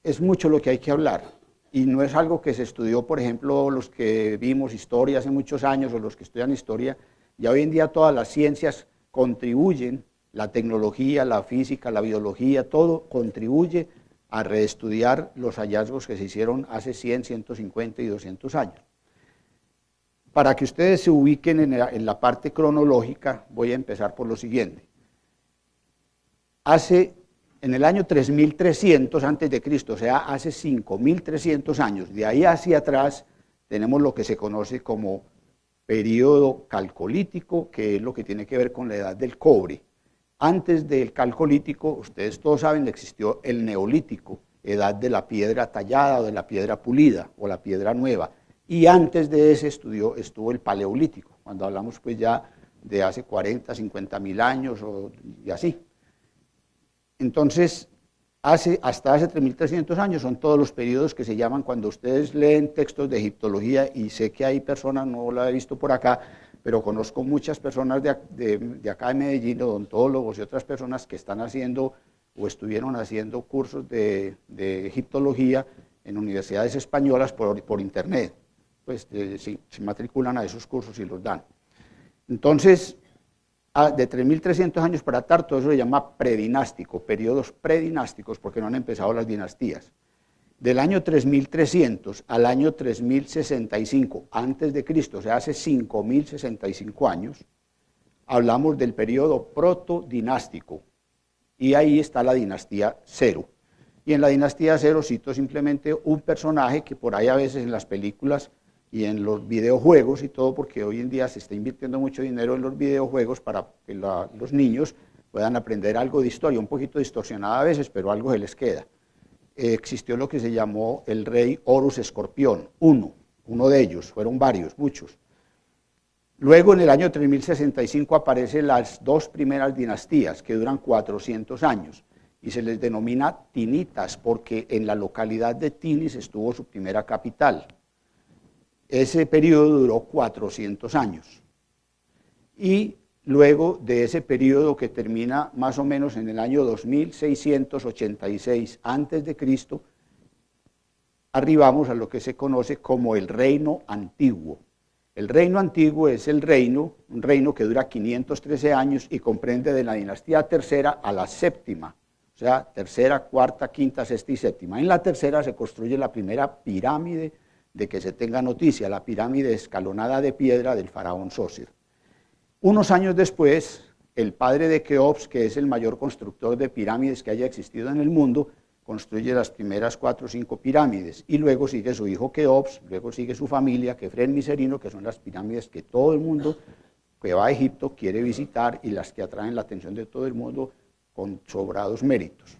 es mucho lo que hay que hablar y no es algo que se estudió, por ejemplo, los que vimos historia hace muchos años o los que estudian historia. Ya hoy en día todas las ciencias contribuyen, la tecnología, la física, la biología, todo contribuye a reestudiar los hallazgos que se hicieron hace 100, 150 y 200 años. Para que ustedes se ubiquen en la parte cronológica, voy a empezar por lo siguiente. En el año 3300 a.C., o sea, hace 5300 años, de ahí hacia atrás, tenemos lo que se conoce como periodo calcolítico, que es lo que tiene que ver con la edad del cobre. Antes del calcolítico, ustedes todos saben, existió el neolítico, edad de la piedra tallada o de la piedra pulida o la piedra nueva. Y antes de ese estuvo el paleolítico, cuando hablamos pues ya de hace 40, 50 mil años y así. Entonces, hasta hace 3300 años son todos los periodos que se llaman, cuando ustedes leen textos de egiptología, y sé que hay personas, no la he visto por acá, pero conozco muchas personas de acá de Medellín, odontólogos y otras personas que están haciendo o estuvieron haciendo cursos de egiptología en universidades españolas por internet. Pues se matriculan a esos cursos y los dan. Entonces, de 3300 años para atrás, todo eso se llama predinástico, periodos predinásticos, porque no han empezado las dinastías. Del año 3300 al año 3065 antes de Cristo, o sea, hace 5065 años, hablamos del periodo protodinástico, y ahí está la dinastía Cero. Y en la dinastía Cero cito simplemente un personaje que por ahí a veces en las películas y en los videojuegos y todo, porque hoy en día se está invirtiendo mucho dinero en los videojuegos para que los niños puedan aprender algo de historia, un poquito distorsionada a veces, pero algo se les queda. Existió lo que se llamó el rey Horus Escorpión, uno de ellos, fueron varios, muchos. Luego en el año 3065 aparecen las dos primeras dinastías, que duran 400 años, y se les denomina tinitas, porque en la localidad de Tinis estuvo su primera capital. Ese periodo duró 400 años. Y luego de ese periodo, que termina más o menos en el año 2686 a.C., arribamos a lo que se conoce como el Reino Antiguo. El Reino Antiguo es un reino que dura 513 años y comprende de la dinastía tercera a la séptima, o sea, tercera, cuarta, quinta, sexta y séptima. En la tercera se construye la primera pirámide de que se tenga noticia, la pirámide escalonada de piedra del faraón Sócer. Unos años después, el padre de Keops, que es el mayor constructor de pirámides que haya existido en el mundo, construye las primeras 4 o 5 pirámides, y luego sigue su hijo Keops, luego sigue su familia, Kefren Miserino, que son las pirámides que todo el mundo que va a Egipto quiere visitar y las que atraen la atención de todo el mundo con sobrados méritos.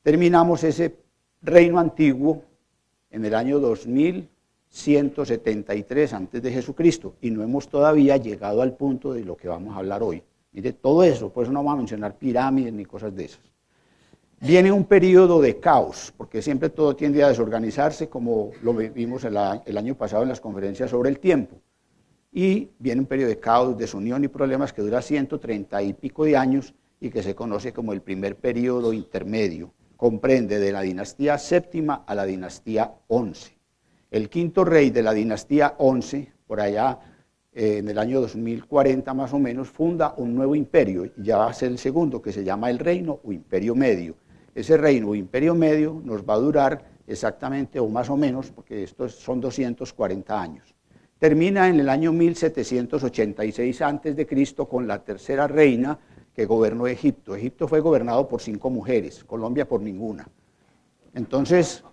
Terminamos ese reino antiguo en el año 2173 antes de Jesucristo, y no hemos todavía llegado al punto de lo que vamos a hablar hoy. Mire, todo eso, por eso no vamos a mencionar pirámides ni cosas de esas. Viene un periodo de caos, porque siempre todo tiende a desorganizarse, como lo vimos el año pasado en las conferencias sobre el tiempo. Y viene un periodo de caos, desunión y problemas que dura 130 y pico de años y que se conoce como el primer periodo intermedio. Comprende de la dinastía séptima a la dinastía 11. El quinto rey de la dinastía 11, por allá en el año 2040 más o menos, funda un nuevo imperio, y ya va a ser el segundo, que se llama el Reino o Imperio Medio. Ese Reino o Imperio Medio nos va a durar exactamente, o más o menos, porque estos son 240 años. Termina en el año 1786 a.C. con la tercera reina que gobernó Egipto. Egipto fue gobernado por 5 mujeres, Colombia por ninguna. Entonces,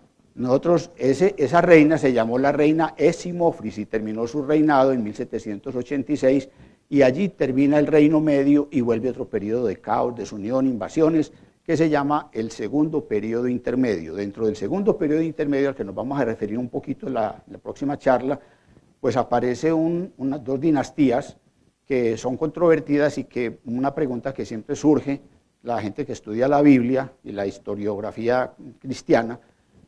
esa reina se llamó la reina Esimofris y terminó su reinado en 1786, y allí termina el Reino Medio y vuelve otro periodo de caos, desunión, invasiones, que se llama el segundo periodo intermedio. Dentro del segundo periodo intermedio, al que nos vamos a referir un poquito en la próxima charla, pues aparece unas 2 dinastías que son controvertidas, y que una pregunta que siempre surge, la gente que estudia la Biblia y la historiografía cristiana,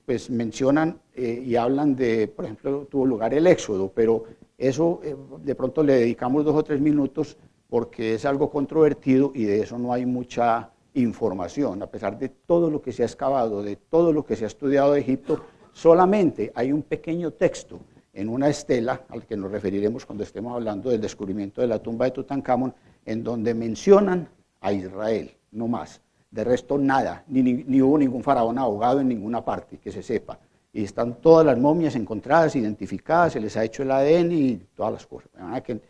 pues mencionan y hablan de, por ejemplo, tuvo lugar el Éxodo, pero eso de pronto le dedicamos 2 o 3 minutos porque es algo controvertido y de eso no hay mucha información, a pesar de todo lo que se ha excavado, de todo lo que se ha estudiado de Egipto, solamente hay un pequeño texto en una estela, al que nos referiremos cuando estemos hablando del descubrimiento de la tumba de Tutankamón, en donde mencionan a Israel, no más. De resto, nada, ni hubo ningún faraón ahogado en ninguna parte, que se sepa. Y están todas las momias encontradas, identificadas, se les ha hecho el ADN y todas las cosas. De manera que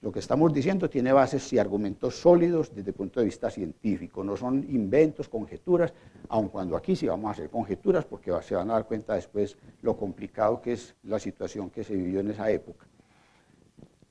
lo que estamos diciendo tiene bases y argumentos sólidos desde el punto de vista científico, no son inventos, conjeturas, aun cuando aquí sí vamos a hacer conjeturas porque se van a dar cuenta después lo complicado que es la situación que se vivió en esa época.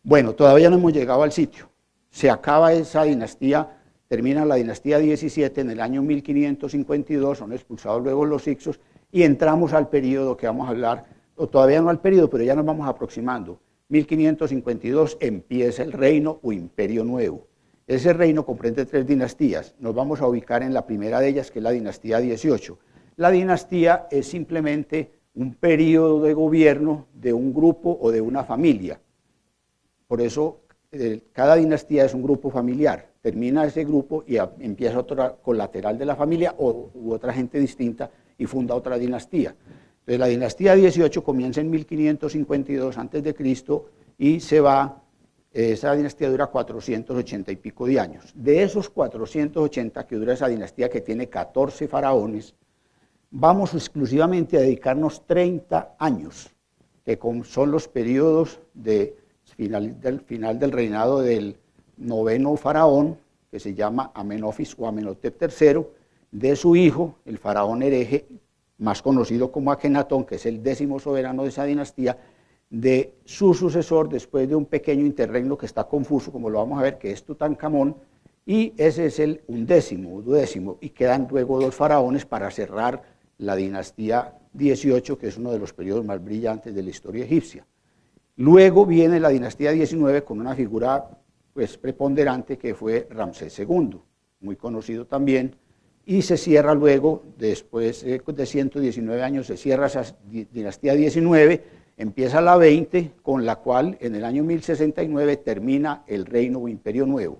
Bueno, todavía no hemos llegado al sitio. Se acaba esa dinastía, termina la dinastía 17 en el año 1552, son expulsados luego los hicsos y entramos al periodo que vamos a hablar, o todavía no al periodo, pero ya nos vamos aproximando. 1552 empieza el reino o imperio nuevo. Ese reino comprende 3 dinastías. Nos vamos a ubicar en la primera de ellas, que es la dinastía 18. La dinastía es simplemente un periodo de gobierno de un grupo o de una familia. Por eso, cada dinastía es un grupo familiar. Termina ese grupo y empieza otra colateral de la familia u otra gente distinta y funda otra dinastía. Entonces, la dinastía 18 comienza en 1552 a.C. y se va, esa dinastía dura 480 y pico de años. De esos 480 que dura esa dinastía, que tiene 14 faraones, vamos exclusivamente a dedicarnos 30 años, que son los periodos del final del reinado del 9º faraón, que se llama Amenofis o Amenhotep III, de su hijo, el faraón hereje, más conocido como Akenatón, que es el 10º soberano de esa dinastía, de su sucesor después de un pequeño interregno que está confuso, como lo vamos a ver, que es Tutankamón, y ese es el 11º, 12º, y quedan luego 2 faraones para cerrar la dinastía 18, que es uno de los periodos más brillantes de la historia egipcia. Luego viene la dinastía 19 con una figura pues, preponderante que fue Ramsés II, muy conocido también, y se cierra luego, después de 119 años, se cierra esa dinastía 19, empieza la 20, con la cual en el año 1069 termina el reino o imperio nuevo.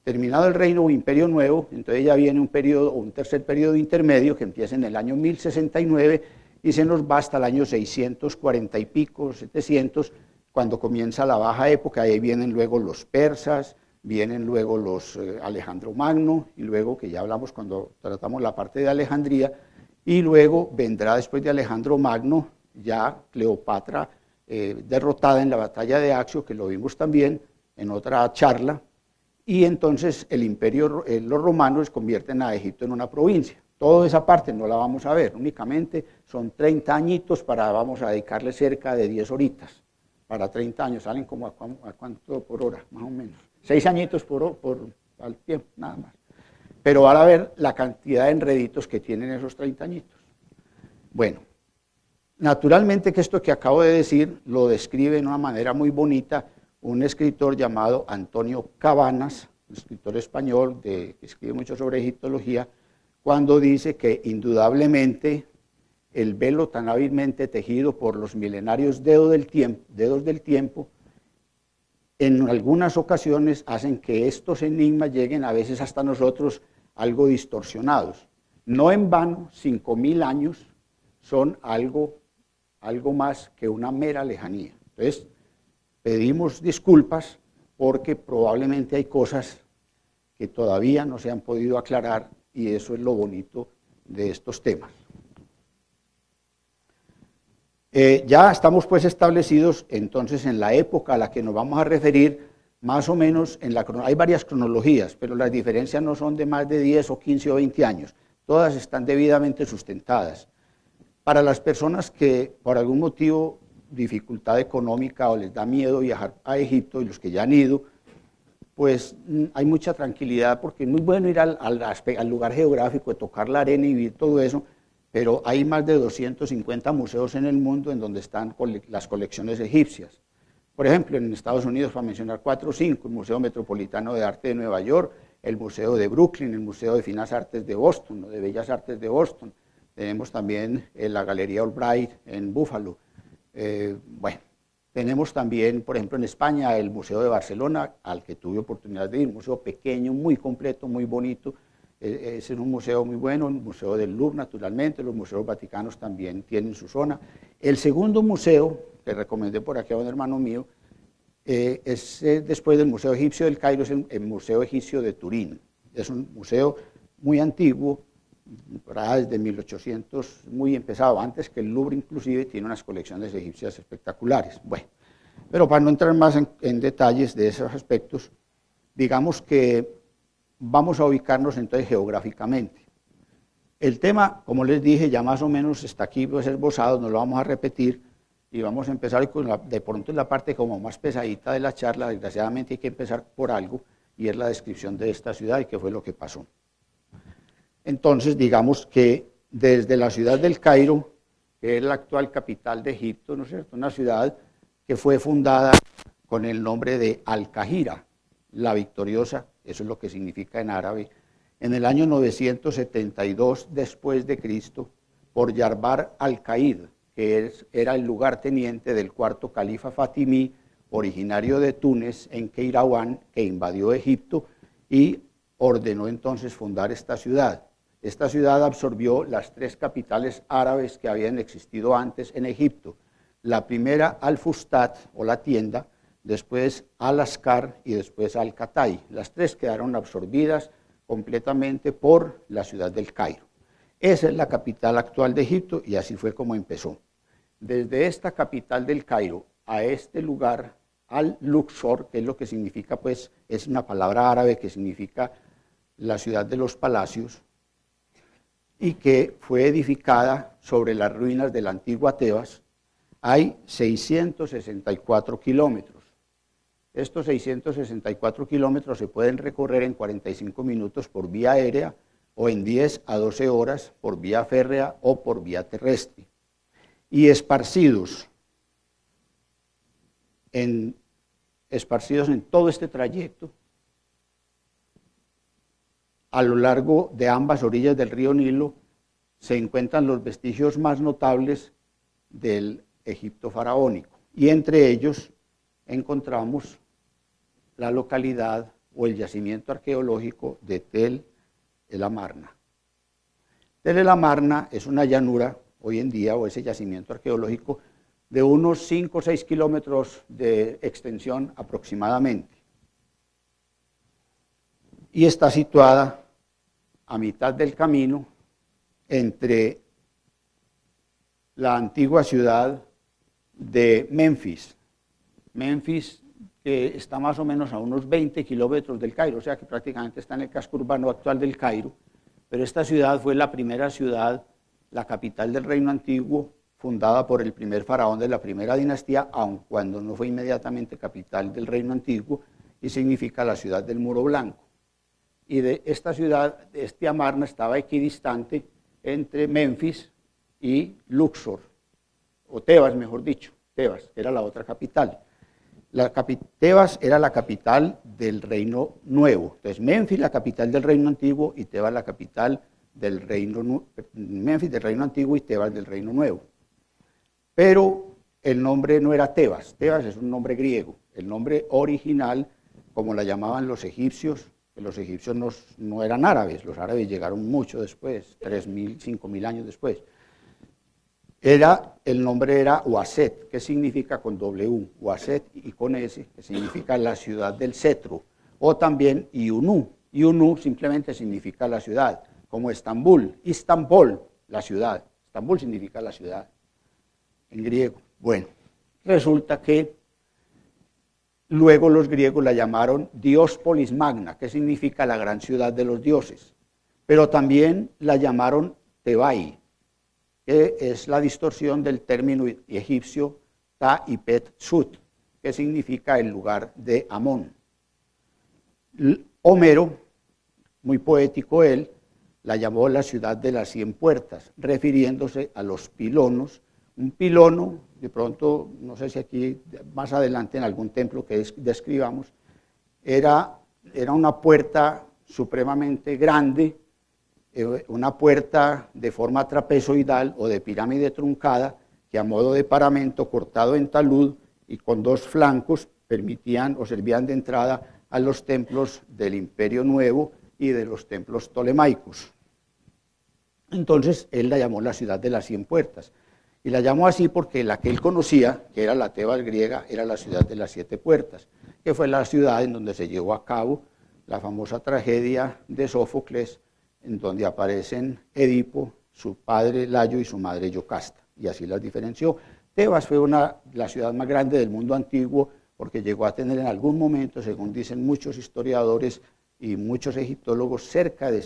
Terminado el reino o imperio nuevo, entonces ya viene un periodo, o un tercer periodo intermedio que empieza en el año 1069 y se nos va hasta el año 640 y pico, 700, cuando comienza la baja época. Ahí vienen luego los persas, vienen luego los Alejandro Magno, y luego, que ya hablamos cuando tratamos la parte de Alejandría, y luego vendrá después de Alejandro Magno ya Cleopatra derrotada en la batalla de Accio, que lo vimos también en otra charla, y entonces el imperio, los romanos convierten a Egipto en una provincia. Toda esa parte no la vamos a ver, únicamente son 30 añitos vamos a dedicarle cerca de 10 horitas, para 30 años, salen como a cuánto por hora, más o menos. 6 añitos al tiempo, nada más. Pero van a ver la cantidad de enreditos que tienen esos 30 añitos. Bueno, naturalmente que esto que acabo de decir lo describe de una manera muy bonita un escritor llamado Antonio Cabanas, un escritor español que escribe mucho sobre egiptología, cuando dice que indudablemente el velo tan hábilmente tejido por los milenarios dedos del tiempo, en algunas ocasiones hacen que estos enigmas lleguen a veces hasta nosotros algo distorsionados. No en vano, 5000 años son algo más que una mera lejanía. Entonces, pedimos disculpas porque probablemente hay cosas que todavía no se han podido aclarar y eso es lo bonito de estos temas. Ya estamos pues establecidos entonces en la época a la que nos vamos a referir, más o menos hay varias cronologías, pero las diferencias no son de más de 10 o 15 o 20 años, todas están debidamente sustentadas. Para las personas que por algún motivo, dificultad económica o les da miedo viajar a Egipto, y los que ya han ido, pues hay mucha tranquilidad porque es muy bueno ir al lugar geográfico, tocar la arena y vivir todo eso, pero hay más de 250 museos en el mundo en donde están las colecciones egipcias. Por ejemplo, en Estados Unidos, para mencionar 4 o 5, el Museo Metropolitano de Arte de Nueva York, el Museo de Brooklyn, el Museo de Finas Artes de Boston, de Bellas Artes de Boston. Tenemos también la Galería Albright en Buffalo. Bueno, tenemos también, por ejemplo, en España, el Museo de Barcelona, al que tuve oportunidad de ir, un museo pequeño, muy completo, muy bonito, Es un museo muy bueno, el Museo del Louvre naturalmente, los museos vaticanos también tienen su zona. El segundo museo que recomendé por aquí a un hermano mío, después del Museo Egipcio del Cairo, es el Museo Egipcio de Turín. Es un museo muy antiguo, por allá desde 1800, muy empezado, antes que el Louvre inclusive, tiene unas colecciones egipcias espectaculares. Bueno, pero para no entrar más en detalles de esos aspectos, digamos que vamos a ubicarnos entonces geográficamente. El tema, como les dije, ya más o menos está aquí pues esbozado, no lo vamos a repetir, y vamos a empezar con de pronto en la parte como más pesadita de la charla. Desgraciadamente hay que empezar por algo, y es la descripción de esta ciudad y qué fue lo que pasó. Entonces, digamos que desde la ciudad del Cairo, que es la actual capital de Egipto, ¿no es cierto?, una ciudad que fue fundada con el nombre de Al-Qahira, la victoriosa, eso es lo que significa en árabe, en el año 972 después de Cristo, por Yarbar al-Qaid, que era el lugarteniente del cuarto califa fatimí, originario de Túnez, en Kairouán, que invadió Egipto y ordenó entonces fundar esta ciudad. Esta ciudad absorbió las tres capitales árabes que habían existido antes en Egipto. La primera, Al-Fustat, o la tienda, después Al-Askar y después Al-Khatay. Las tres quedaron absorbidas completamente por la ciudad del Cairo. Esa es la capital actual de Egipto y así fue como empezó. Desde esta capital del Cairo a este lugar, Al-Luxor, que es lo que significa, pues, es una palabra árabe que significa la ciudad de los palacios, y que fue edificada sobre las ruinas de la antigua Tebas, hay 664 kilómetros. Estos 664 kilómetros se pueden recorrer en 45 minutos por vía aérea o en 10 a 12 horas por vía férrea o por vía terrestre. Y esparcidos en todo este trayecto, a lo largo de ambas orillas del río Nilo, se encuentran los vestigios más notables del Egipto faraónico. Y entre ellos encontramos la localidad o el yacimiento arqueológico de Tel el Amarna. Tel el Amarna es una llanura hoy en día, o ese yacimiento arqueológico, de unos 5 o 6 kilómetros de extensión aproximadamente. Y está situada a mitad del camino entre la antigua ciudad de Memphis. Memphis, que está más o menos a unos 20 kilómetros del Cairo, o sea que prácticamente está en el casco urbano actual del Cairo, pero esta ciudad fue la primera ciudad, la capital del reino antiguo, fundada por el primer faraón de la primera dinastía, aun cuando no fue inmediatamente capital del reino antiguo, y significa la ciudad del muro blanco. Y de esta ciudad, este Amarna, estaba equidistante entre Memphis y Luxor, o Tebas, mejor dicho. Tebas era la otra capital. Tebas era la capital del Reino Nuevo. Entonces, Memphis la capital del Reino Antiguo y Tebas la capital del Memphis del Reino Antiguo y Tebas del Reino Nuevo. Pero el nombre no era Tebas. Tebas es un nombre griego. El nombre original, como la llamaban los egipcios, que los egipcios no eran árabes, los árabes llegaron mucho después, 3.000, 5.000 años después. El nombre era Uaset, que significa con W, Uaset, y con S, que significa la ciudad del cetro, o también Iunu. Iunu simplemente significa la ciudad, como Estambul, Istanbul, la ciudad. Estambul significa la ciudad en griego. Bueno, resulta que luego los griegos la llamaron Diospolis Magna, que significa la gran ciudad de los dioses, pero también la llamaron Tebai, que es la distorsión del término egipcio Ta-ipet-Sut, que significa el lugar de Amón. Homero, muy poético él, la llamó la ciudad de las 100 puertas, refiriéndose a los pilonos. Un pilono, de pronto, no sé si aquí más adelante en algún templo que describamos, era una puerta supremamente grande, una puerta de forma trapezoidal o de pirámide truncada, que a modo de paramento cortado en talud y con dos flancos permitían o servían de entrada a los templos del Imperio Nuevo y de los templos tolemaicos. Entonces él la llamó la ciudad de las 100 puertas. Y la llamó así porque la que él conocía, que era la Tebas griega, era la ciudad de las 7 puertas, que fue la ciudad en donde se llevó a cabo la famosa tragedia de Sófocles, en donde aparecen Edipo, su padre Layo y su madre Yocasta, y así las diferenció. Tebas fue la ciudad más grande del mundo antiguo porque llegó a tener en algún momento, según dicen muchos historiadores y muchos egiptólogos, cerca de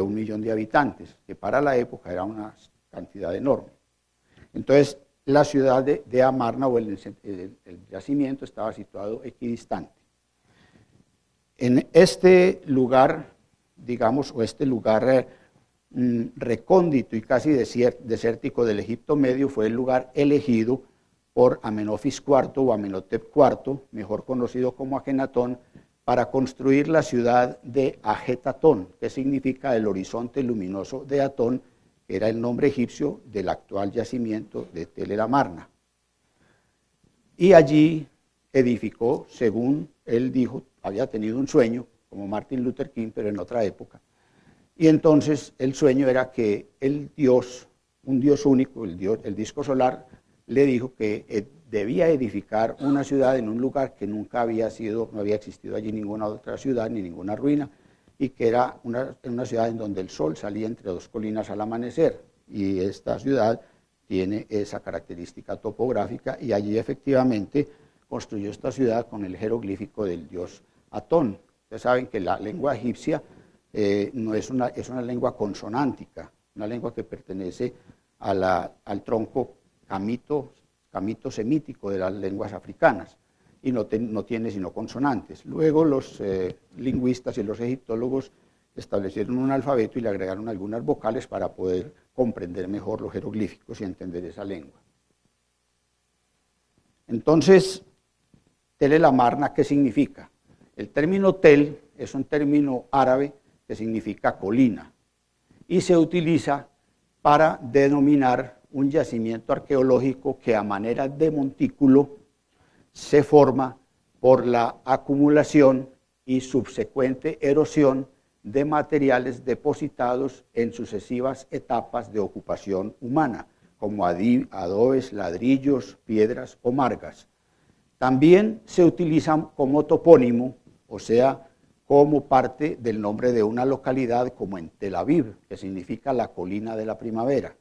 1 millón de habitantes, que para la época era una cantidad enorme. Entonces, la ciudad de Amarna o el yacimiento estaba situado equidistante. En este lugar, digamos, o este lugar recóndito y casi desértico del Egipto Medio, fue el lugar elegido por Amenofis IV o Amenhotep IV, mejor conocido como Akenatón, para construir la ciudad de Ajetatón, que significa el horizonte luminoso de Atón, que era el nombre egipcio del actual yacimiento de Tel el Amarna. Y allí edificó, según él dijo, había tenido un sueño, como Martin Luther King, pero en otra época. Y entonces el sueño era que el Dios, un Dios único, el disco solar, le dijo que debía edificar una ciudad en un lugar que nunca había sido, no había existido allí ninguna otra ciudad ni ninguna ruina, y que era una ciudad en donde el sol salía entre 2 colinas al amanecer. Y esta ciudad tiene esa característica topográfica, y allí efectivamente construyó esta ciudad con el jeroglífico del dios Atón. Ustedes saben que la lengua egipcia no es una lengua consonántica, una lengua que pertenece al tronco camito semítico de las lenguas africanas, y no tiene sino consonantes. Luego los lingüistas y los egiptólogos establecieron un alfabeto y le agregaron algunas vocales para poder comprender mejor los jeroglíficos y entender esa lengua. Entonces, Tel el Amarna, ¿qué significa? El término Tel es un término árabe que significa colina y se utiliza para denominar un yacimiento arqueológico que a manera de montículo se forma por la acumulación y subsecuente erosión de materiales depositados en sucesivas etapas de ocupación humana, como adobes, ladrillos, piedras o margas. También se utilizan como topónimo, o sea, como parte del nombre de una localidad, como en Tel Aviv, que significa la colina de la primavera.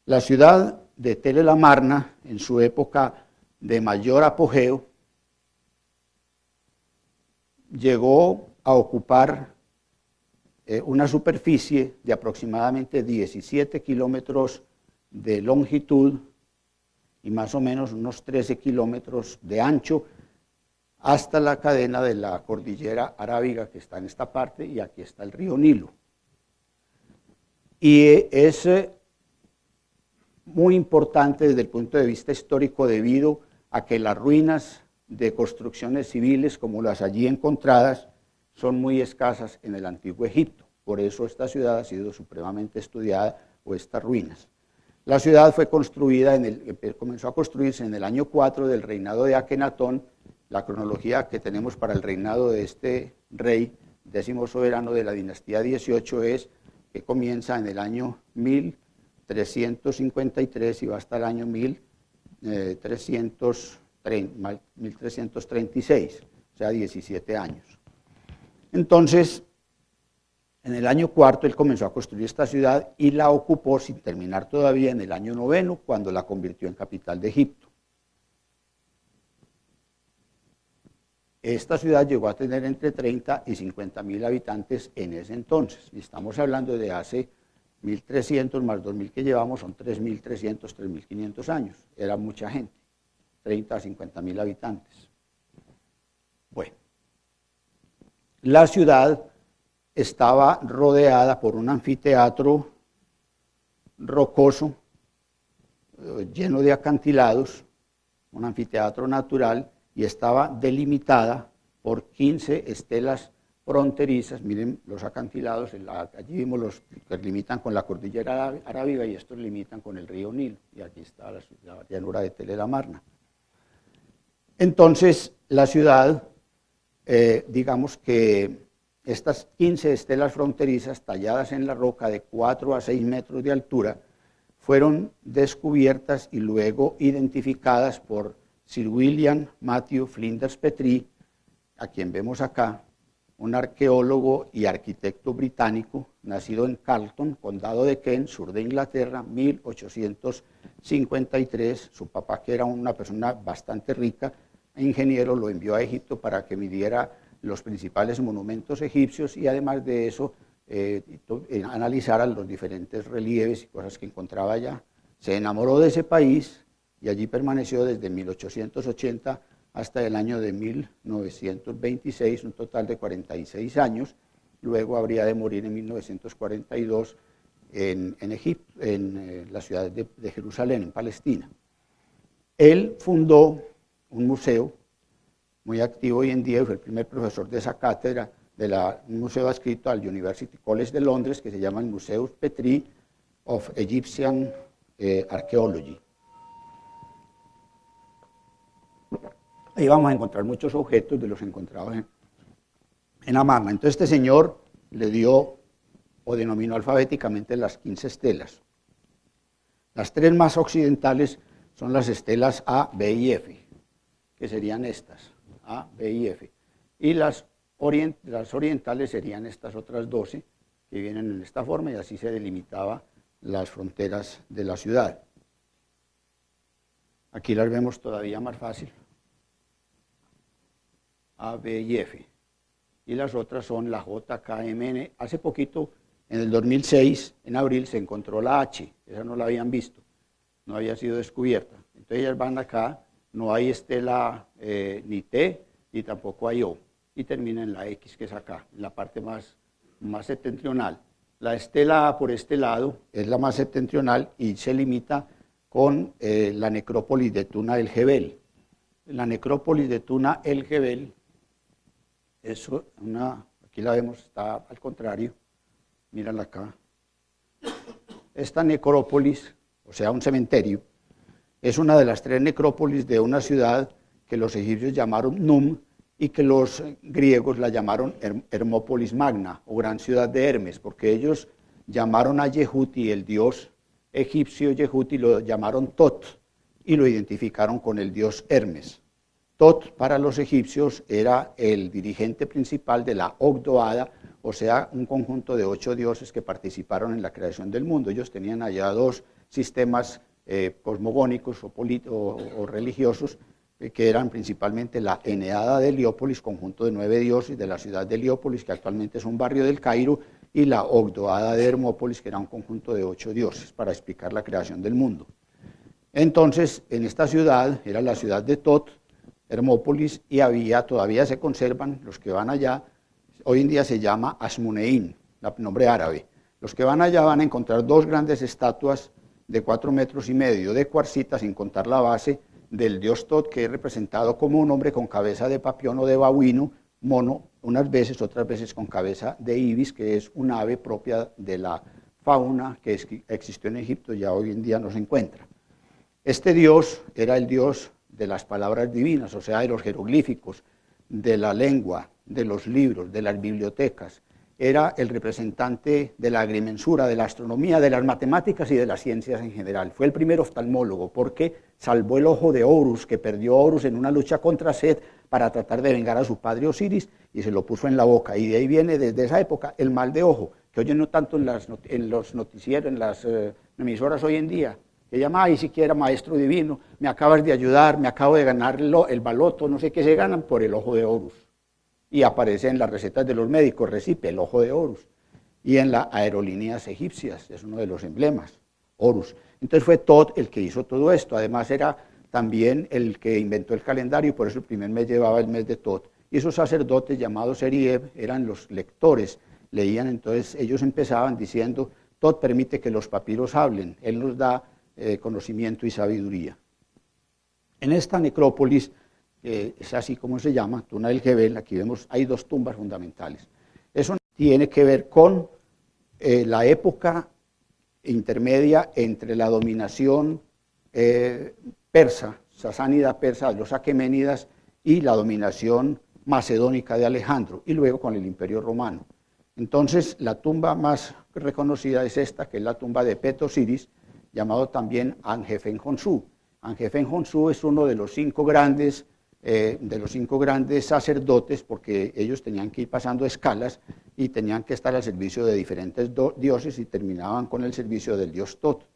La ciudad de Tel el Amarna, en su época de mayor apogeo, llegó a ocupar una superficie de aproximadamente 17 kilómetros de longitud y más o menos unos 13 kilómetros de ancho, hasta la cadena de la cordillera arábiga que está en esta parte, y aquí está el río Nilo. Y es muy importante desde el punto de vista histórico debido a que las ruinas de construcciones civiles como las allí encontradas son muy escasas en el antiguo Egipto. Por eso esta ciudad ha sido supremamente estudiada, o estas ruinas. La ciudad fue construida, comenzó a construirse en el año 4 del reinado de Akenatón. La cronología que tenemos para el reinado de este rey, 10º soberano de la dinastía 18, es que comienza en el año 1353 y va hasta el año 1336, o sea, 17 años. Entonces, en el año 4 él comenzó a construir esta ciudad y la ocupó sin terminar todavía en el año 9, cuando la convirtió en capital de Egipto. Esta ciudad llegó a tener entre 30 y 50.000 habitantes en ese entonces. Y estamos hablando de hace 1.300 más 2.000 que llevamos, son 3.300, 3.500 años. Era mucha gente, 30 a 50.000 habitantes. Bueno, la ciudad estaba rodeada por un anfiteatro rocoso, lleno de acantilados, un anfiteatro natural, y estaba delimitada por 15 estelas fronterizas. Miren los acantilados, allí vimos los que limitan con la cordillera arábiga y estos limitan con el río Nilo, y aquí está la llanura de Tel el Amarna. Entonces la ciudad digamos que estas 15 estelas fronterizas talladas en la roca de 4 a 6 metros de altura fueron descubiertas y luego identificadas por Sir William Matthew Flinders Petrie, a quien vemos acá, un arqueólogo y arquitecto británico, nacido en Carlton, condado de Kent, sur de Inglaterra, 1853. Su papá, que era una persona bastante rica, ingeniero, lo envió a Egipto para que midiera los principales monumentos egipcios y además de eso analizara los diferentes relieves y cosas que encontraba allá. Se enamoró de ese país y allí permaneció desde 1880 hasta el año de 1926, un total de 46 años. Luego habría de morir en 1942 en Egipto, en la ciudad de Jerusalén, en Palestina. Él fundó un museo muy activo hoy en día y fue el primer profesor de esa cátedra un museo adscrito al University College de Londres, que se llama el Museum Petrie of Egyptian Archaeology. Ahí vamos a encontrar muchos objetos de los encontrados en Amarna. Entonces este señor le dio o denominó alfabéticamente las 15 estelas. Las 3 más occidentales son las estelas A, B y F, que serían estas, A, B y F. Y las orientales serían estas otras 12, que vienen en esta forma, y así se delimitaba las fronteras de la ciudad. Aquí las vemos todavía más fácil. A, B y F. Y las otras son la J, K, M, N. Hace poquito, en el 2006, en abril, se encontró la H. Esa no la habían visto, no había sido descubierta. Entonces ellas van acá, no hay estela ni T, ni tampoco hay O. Y termina en la X, que es acá, en la parte más septentrional. La estela A por este lado es la más septentrional y se limita con la necrópolis de Tuna el Jebel. La necrópolis de Tuna el Jebel es aquí la vemos, está al contrario, mírala acá. Esta necrópolis, o sea, un cementerio, es una de las 3 necrópolis de una ciudad que los egipcios llamaron Num y que los griegos la llamaron Hermópolis Magna, o gran ciudad de Hermes, porque ellos llamaron a Yehuti, el dios egipcio Yehuti, lo llamaron Tot y lo identificaron con el dios Hermes. Tot para los egipcios era el dirigente principal de la Ogdoada, o sea, un conjunto de 8 dioses que participaron en la creación del mundo. Ellos tenían allá 2 sistemas cosmogónicos o religiosos, que eran principalmente la Eneada de Heliópolis, conjunto de 9 dioses de la ciudad de Heliópolis, que actualmente es un barrio del Cairo, y la Ogdoada de Hermópolis, que era un conjunto de 8 dioses, para explicar la creación del mundo. Entonces, en esta ciudad, era la ciudad de Tot, Hermópolis, y todavía se conservan, los que van allá, hoy en día se llama Asmuneín, nombre árabe. Los que van allá van a encontrar 2 grandes estatuas de 4 metros y medio de cuarcita, sin contar la base del dios Tot, que es representado como un hombre con cabeza de papión o de babuino, mono, unas veces, otras veces con cabeza de ibis, que es un ave propia de la fauna que existió en Egipto, ya hoy en día no se encuentra. Este dios era el dios de las palabras divinas, o sea, de los jeroglíficos, de la lengua, de los libros, de las bibliotecas. Era el representante de la agrimensura, de la astronomía, de las matemáticas y de las ciencias en general. Fue el primer oftalmólogo porque salvó el ojo de Horus, que perdió Horus en una lucha contra Set para tratar de vengar a su padre Osiris, y se lo puso en la boca. Y de ahí viene, desde esa época, el mal de ojo, que oyen no tanto en los noticieros, en las emisoras hoy en día, que llama, ay, siquiera maestro divino, me acabas de ayudar, me acabo de ganar el baloto, no sé qué se ganan por el ojo de Horus. Y aparece en las recetas de los médicos, recipe, el ojo de Horus. Y en las aerolíneas egipcias, es uno de los emblemas, Horus. Entonces fue Tot el que hizo todo esto. Además era también el que inventó el calendario y por eso el primer mes llevaba el mes de Tot. Y esos sacerdotes llamados Erieb eran los lectores. Leían, entonces ellos empezaban diciendo, Tot permite que los papiros hablen, él nos da conocimiento y sabiduría. En esta necrópolis, es así como se llama, Tuna del Jebel, aquí vemos, hay 2 tumbas fundamentales. Eso tiene que ver con la época intermedia entre la dominación persa, sasánida persa, los aqueménidas, y la dominación macedónica de Alejandro y luego con el Imperio Romano. Entonces, la tumba más reconocida es esta, que es la tumba de Pet-Osiris, llamado también Anjefen-Honsu. Anjefen-Honsu es uno de los cinco grandes sacerdotes, porque ellos tenían que ir pasando escalas y tenían que estar al servicio de diferentes dioses y terminaban con el servicio del dios Tot.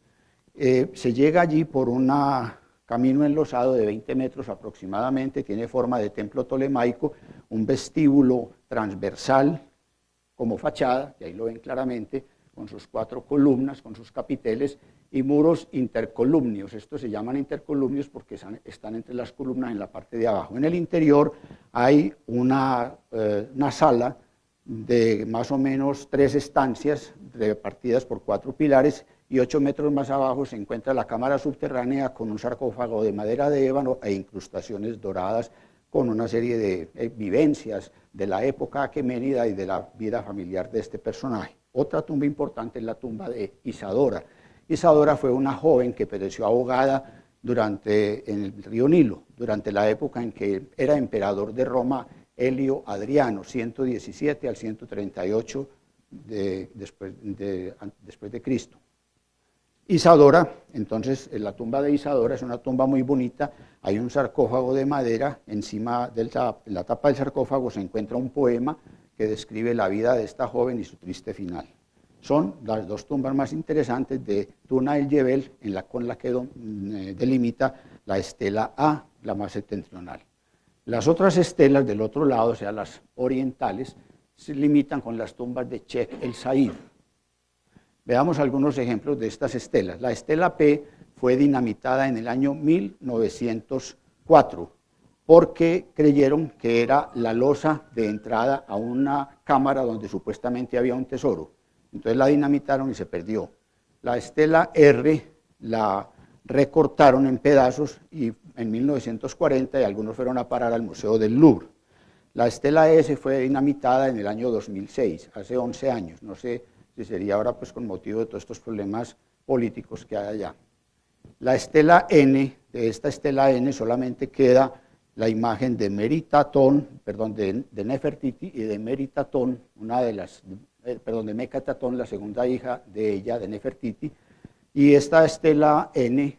Se llega allí por un camino enlosado de 20 metros aproximadamente, tiene forma de templo tolemaico, un vestíbulo transversal como fachada, que ahí lo ven claramente, con sus 4 columnas, con sus capiteles y muros intercolumnios. Estos se llaman intercolumnios porque están entre las columnas en la parte de abajo. En el interior hay una sala de más o menos 3 estancias repartidas por 4 pilares, y 8 metros más abajo se encuentra la cámara subterránea con un sarcófago de madera de ébano e incrustaciones doradas con una serie de vivencias de la época aqueménida y de la vida familiar de este personaje. Otra tumba importante es la tumba de Isadora. Isadora fue una joven que pereció ahogada en el río Nilo, durante la época en que era emperador de Roma Helio Adriano, 117 al 138 después de Cristo. Isadora, entonces, la tumba de Isadora es una tumba muy bonita, hay un sarcófago de madera, encima de la tapa del sarcófago se encuentra un poema que describe la vida de esta joven y su triste final. Son las 2 tumbas más interesantes de Tuna el Yebel, con la que delimita la estela A, la más septentrional. Las otras estelas del otro lado, o sea, las orientales, se limitan con las tumbas de Chek el Said. Veamos algunos ejemplos de estas estelas. La estela P fue dinamitada en el año 1904 porque creyeron que era la losa de entrada a una cámara donde supuestamente había un tesoro. Entonces la dinamitaron y se perdió. La estela R la recortaron en pedazos y en 1940 y algunos fueron a parar al Museo del Louvre. La estela S fue dinamitada en el año 2006, hace 11 años. No sé si sería ahora pues con motivo de todos estos problemas políticos que hay allá. La estela N, de esta estela N solamente queda la imagen de de Nefertiti y de Meritatón, de Mecatatón, la segunda hija de ella, de Nefertiti, y esta estela N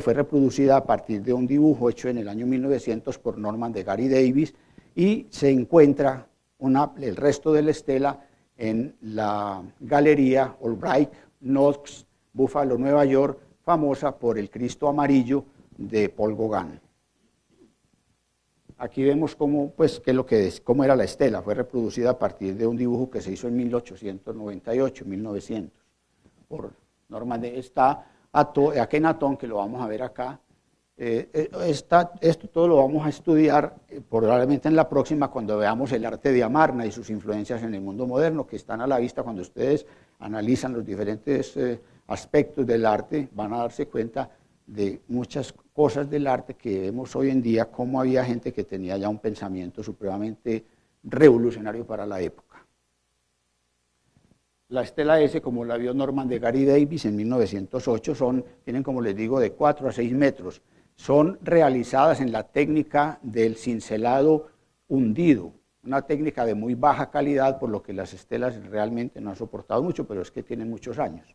fue reproducida a partir de un dibujo hecho en el año 1900 por Norman de Gary Davis, y se encuentra el resto de la estela en la Galería Albright Knox, Buffalo, Nueva York, famosa por el Cristo amarillo de Paul Gauguin. Aquí vemos cómo era la estela. Fue reproducida a partir de un dibujo que se hizo en 1898, 1900, por Norman está Akenatón, que lo vamos a ver acá. Esto todo lo vamos a estudiar probablemente en la próxima, cuando veamos el arte de Amarna y sus influencias en el mundo moderno, que están a la vista cuando ustedes analizan los diferentes aspectos del arte. Van a darse cuenta de muchas cosas del arte que vemos hoy en día, cómo había gente que tenía ya un pensamiento supremamente revolucionario para la época. La estela S, como la vio Norman de Gary Davis en 1908, tienen, como les digo, de 4 a 6 metros. Son realizadas en la técnica del cincelado hundido, una técnica de muy baja calidad, por lo que las estelas realmente no han soportado mucho, pero es que tienen muchos años.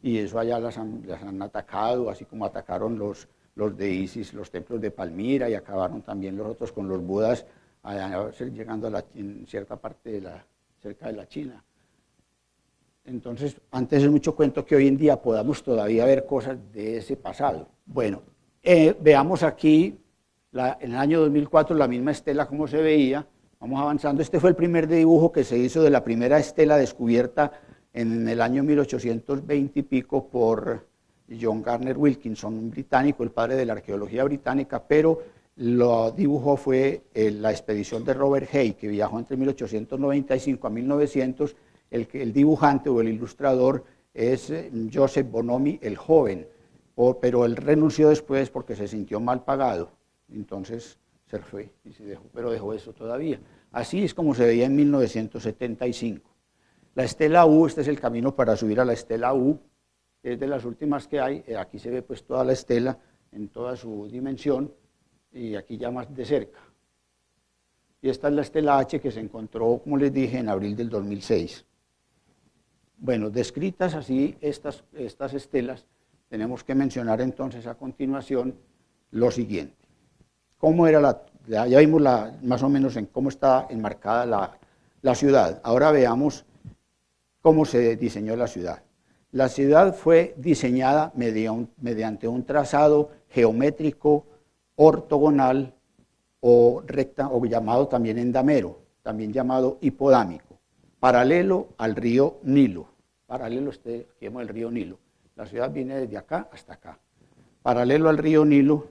Y eso allá las han atacado, así como atacaron los de Isis, los templos de Palmira, y acabaron también los otros con los budas, llegando en cierta parte cerca de la China. Entonces, antes es mucho cuento que hoy en día podamos todavía ver cosas de ese pasado. Bueno, veamos aquí, en el año 2004, la misma estela como se veía. Vamos avanzando. Este fue el primer dibujo que se hizo de la primera estela descubierta en el año 1820 y pico por John Garner Wilkinson, un británico, el padre de la arqueología británica, pero lo dibujó fue la expedición de Robert Hay, que viajó entre 1895 a 1900. El dibujante o el ilustrador es Joseph Bonomi el joven, pero él renunció después porque se sintió mal pagado. Entonces se fue y se dejó, pero dejó eso todavía. Así es como se veía en 1975. La estela U, este es el camino para subir a la estela U, es de las últimas que hay. Aquí se ve pues toda la estela en toda su dimensión, y aquí ya más de cerca. y esta es la estela H que se encontró, como les dije, en abril del 2006. Bueno, descritas así estas estelas, tenemos que mencionar entonces a continuación lo siguiente. ¿Cómo era ya vimos más o menos en cómo está enmarcada la ciudad. Ahora veamos cómo se diseñó la ciudad. La ciudad fue diseñada mediante un trazado geométrico ortogonal o recta, o llamado también endamero, también llamado hipodámico, paralelo al río Nilo. Paralelo, vemos el río Nilo. La ciudad viene desde acá hasta acá. Paralelo al río Nilo,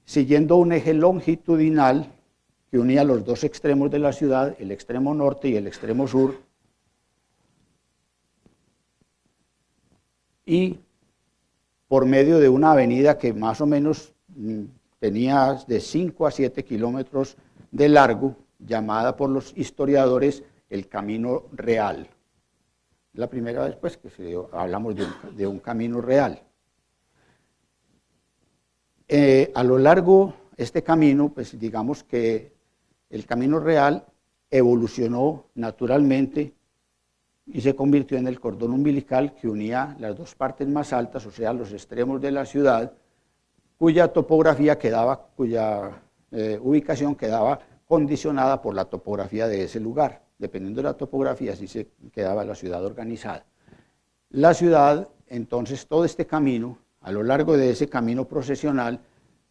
siguiendo un eje longitudinal que unía los dos extremos de la ciudad, el extremo norte y el extremo sur, y por medio de una avenida que más o menos tenía de 5 a 7 kilómetros de largo, llamada por los historiadores el Camino Real. La primera vez pues, que hablamos de un camino real. A lo largo de este camino, pues digamos que el Camino Real evolucionó naturalmente y se convirtió en el cordón umbilical que unía las dos partes más altas, o sea, los extremos de la ciudad, cuya topografía quedaba, cuya ubicación quedaba condicionada por la topografía de ese lugar. Dependiendo de la topografía, así se quedaba la ciudad organizada. La ciudad, entonces, todo este camino, a lo largo de ese camino procesional,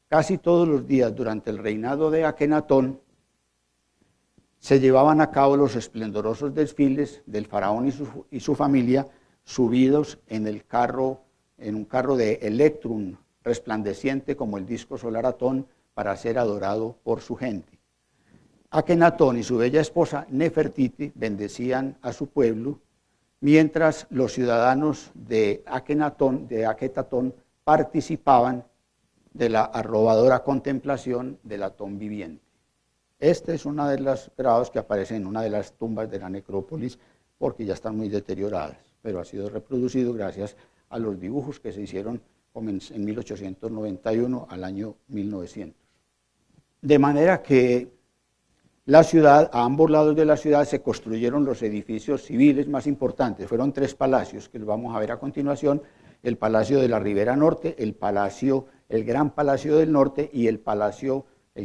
casi todos los días durante el reinado de Akenatón, se llevaban a cabo los esplendorosos desfiles del faraón y su familia, subidos en un carro de electrum, resplandeciente como el disco solar Atón, para ser adorado por su gente. Akenatón y su bella esposa Nefertiti bendecían a su pueblo, mientras los ciudadanos de Aketatón participaban de la arrobadora contemplación del Atón viviente. Este es uno de los grabados que aparece en una de las tumbas de la necrópolis, porque ya están muy deterioradas, pero ha sido reproducido gracias a los dibujos que se hicieron en 1891 al año 1900. De manera que la ciudad, a ambos lados de la ciudad se construyeron los edificios civiles más importantes. Fueron 3 palacios que los vamos a ver a continuación: el Palacio de la Ribera Norte, el Gran Palacio del Norte y el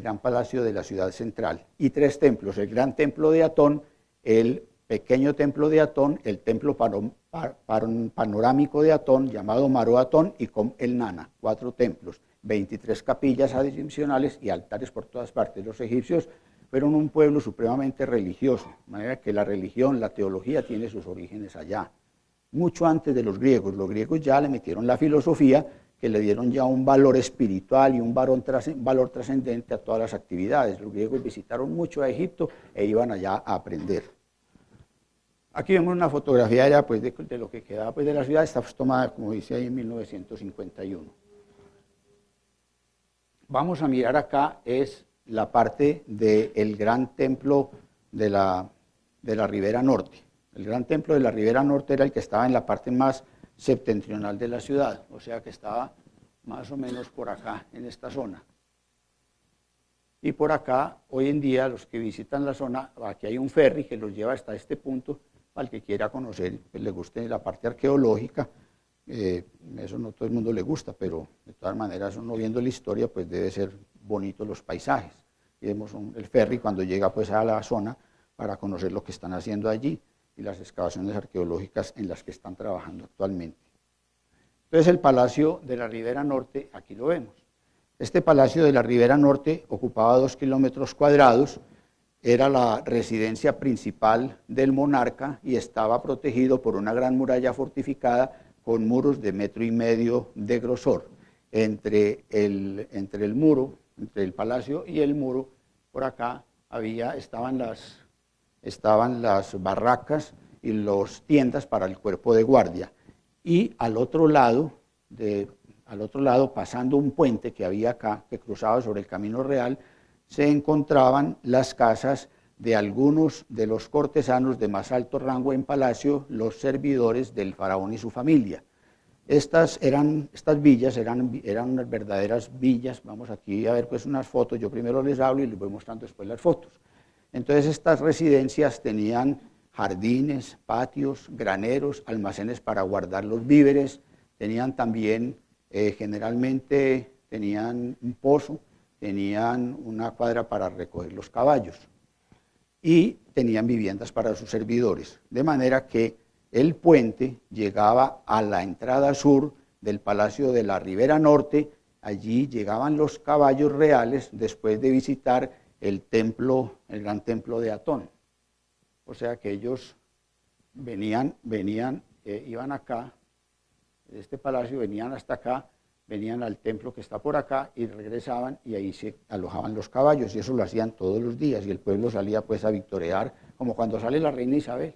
Gran Palacio de la Ciudad Central. Y 3 templos: el Gran Templo de Atón, el Pequeño Templo de Atón, el Templo Panorámico de Atón, llamado Maro Atón, y Com el Nana. 4 templos, 23 capillas adicionales y altares por todas partes. Los egipcios fueron un pueblo supremamente religioso, de manera que la religión, la teología tiene sus orígenes allá. Mucho antes de los griegos ya le metieron la filosofía, que le dieron ya un valor espiritual y un valor trascendente a todas las actividades. Los griegos visitaron mucho a Egipto e iban allá a aprender. Aquí vemos una fotografía ya pues, de lo que quedaba pues, de la ciudad. Está tomada, como dice ahí, en 1951. Vamos a mirar acá, es la parte del Gran Templo de la Ribera Norte. El Gran Templo de la Ribera Norte era el que estaba en la parte más septentrional de la ciudad, o sea que estaba más o menos por acá, en esta zona. Y por acá, hoy en día, los que visitan la zona, aquí hay un ferry que los lleva hasta este punto, para el que quiera conocer, pues le guste la parte arqueológica. Eso no todo el mundo le gusta, pero de todas maneras, uno viendo la historia, pues debe ser bonito los paisajes. Y vemos el ferry cuando llega pues a la zona para conocer lo que están haciendo allí y las excavaciones arqueológicas en las que están trabajando actualmente. Entonces el Palacio de la Ribera Norte, aquí lo vemos. Este Palacio de la Ribera Norte ocupaba 2 kilómetros cuadrados, era la residencia principal del monarca y estaba protegido por una gran muralla fortificada con muros de 1,5 metros de grosor. Entre el palacio y el muro, por acá estaban las barracas y las tiendas para el cuerpo de guardia. Y al otro lado, pasando un puente que había acá, que cruzaba sobre el Camino Real, se encontraban las casas de algunos de los cortesanos de más alto rango en palacio, los servidores del faraón y su familia. Estas villas eran unas verdaderas villas. Vamos aquí a ver pues unas fotos. Yo primero les hablo y les voy mostrando después las fotos. Entonces estas residencias tenían jardines, patios, graneros, almacenes para guardar los víveres, tenían también, generalmente tenían un pozo, tenían una cuadra para recoger los caballos y tenían viviendas para sus servidores. De manera que el puente llegaba a la entrada sur del Palacio de la Ribera Norte, allí llegaban los caballos reales después de visitar el templo, el gran templo de Atón. O sea que ellos iban acá, de este palacio, venían hasta acá, venían al templo que está por acá y regresaban y ahí se alojaban los caballos y eso lo hacían todos los días y el pueblo salía pues a victorear, como cuando sale la reina Isabel.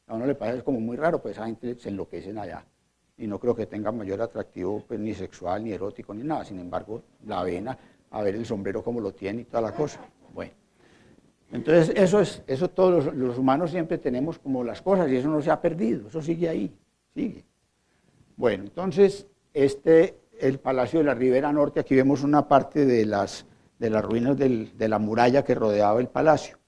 A uno le parece como muy raro, pues esa gente se enloquecen allá y no creo que tenga mayor atractivo pues ni sexual, ni erótico, ni nada. Sin embargo, la ven a ver el sombrero como lo tiene y toda la cosa. Bueno, entonces eso todos los humanos siempre tenemos como las cosas y eso no se ha perdido, eso sigue ahí, sigue. Bueno, entonces el Palacio de la Ribera Norte, aquí vemos una parte de las ruinas de la muralla que rodeaba el palacio.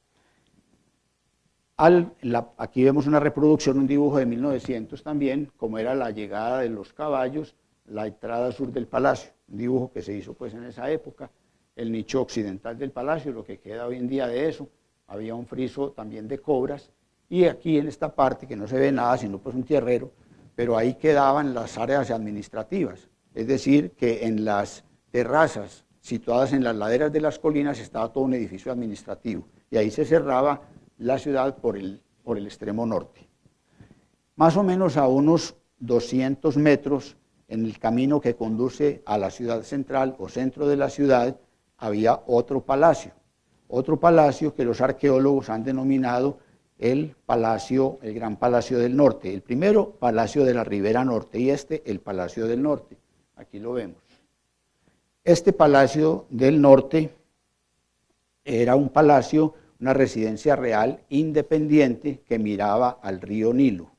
Aquí vemos una reproducción, un dibujo de 1900 también, como era la llegada de los caballos, la entrada sur del palacio, un dibujo que se hizo pues en esa época, el nicho occidental del palacio, lo que queda hoy en día de eso, había un friso también de cobras, y aquí en esta parte que no se ve nada, sino pues un tierrero, pero ahí quedaban las áreas administrativas, es decir, que en las terrazas situadas en las laderas de las colinas estaba todo un edificio administrativo, y ahí se cerraba la ciudad por el extremo norte. Más o menos a unos 200 metros en el camino que conduce a la ciudad central o centro de la ciudad había otro palacio que los arqueólogos han denominado el Gran Palacio del Norte. El primero, Palacio de la Ribera Norte, y el Palacio del Norte. Aquí lo vemos. Este Palacio del Norte era un palacio, una residencia real independiente que miraba al río Nilo.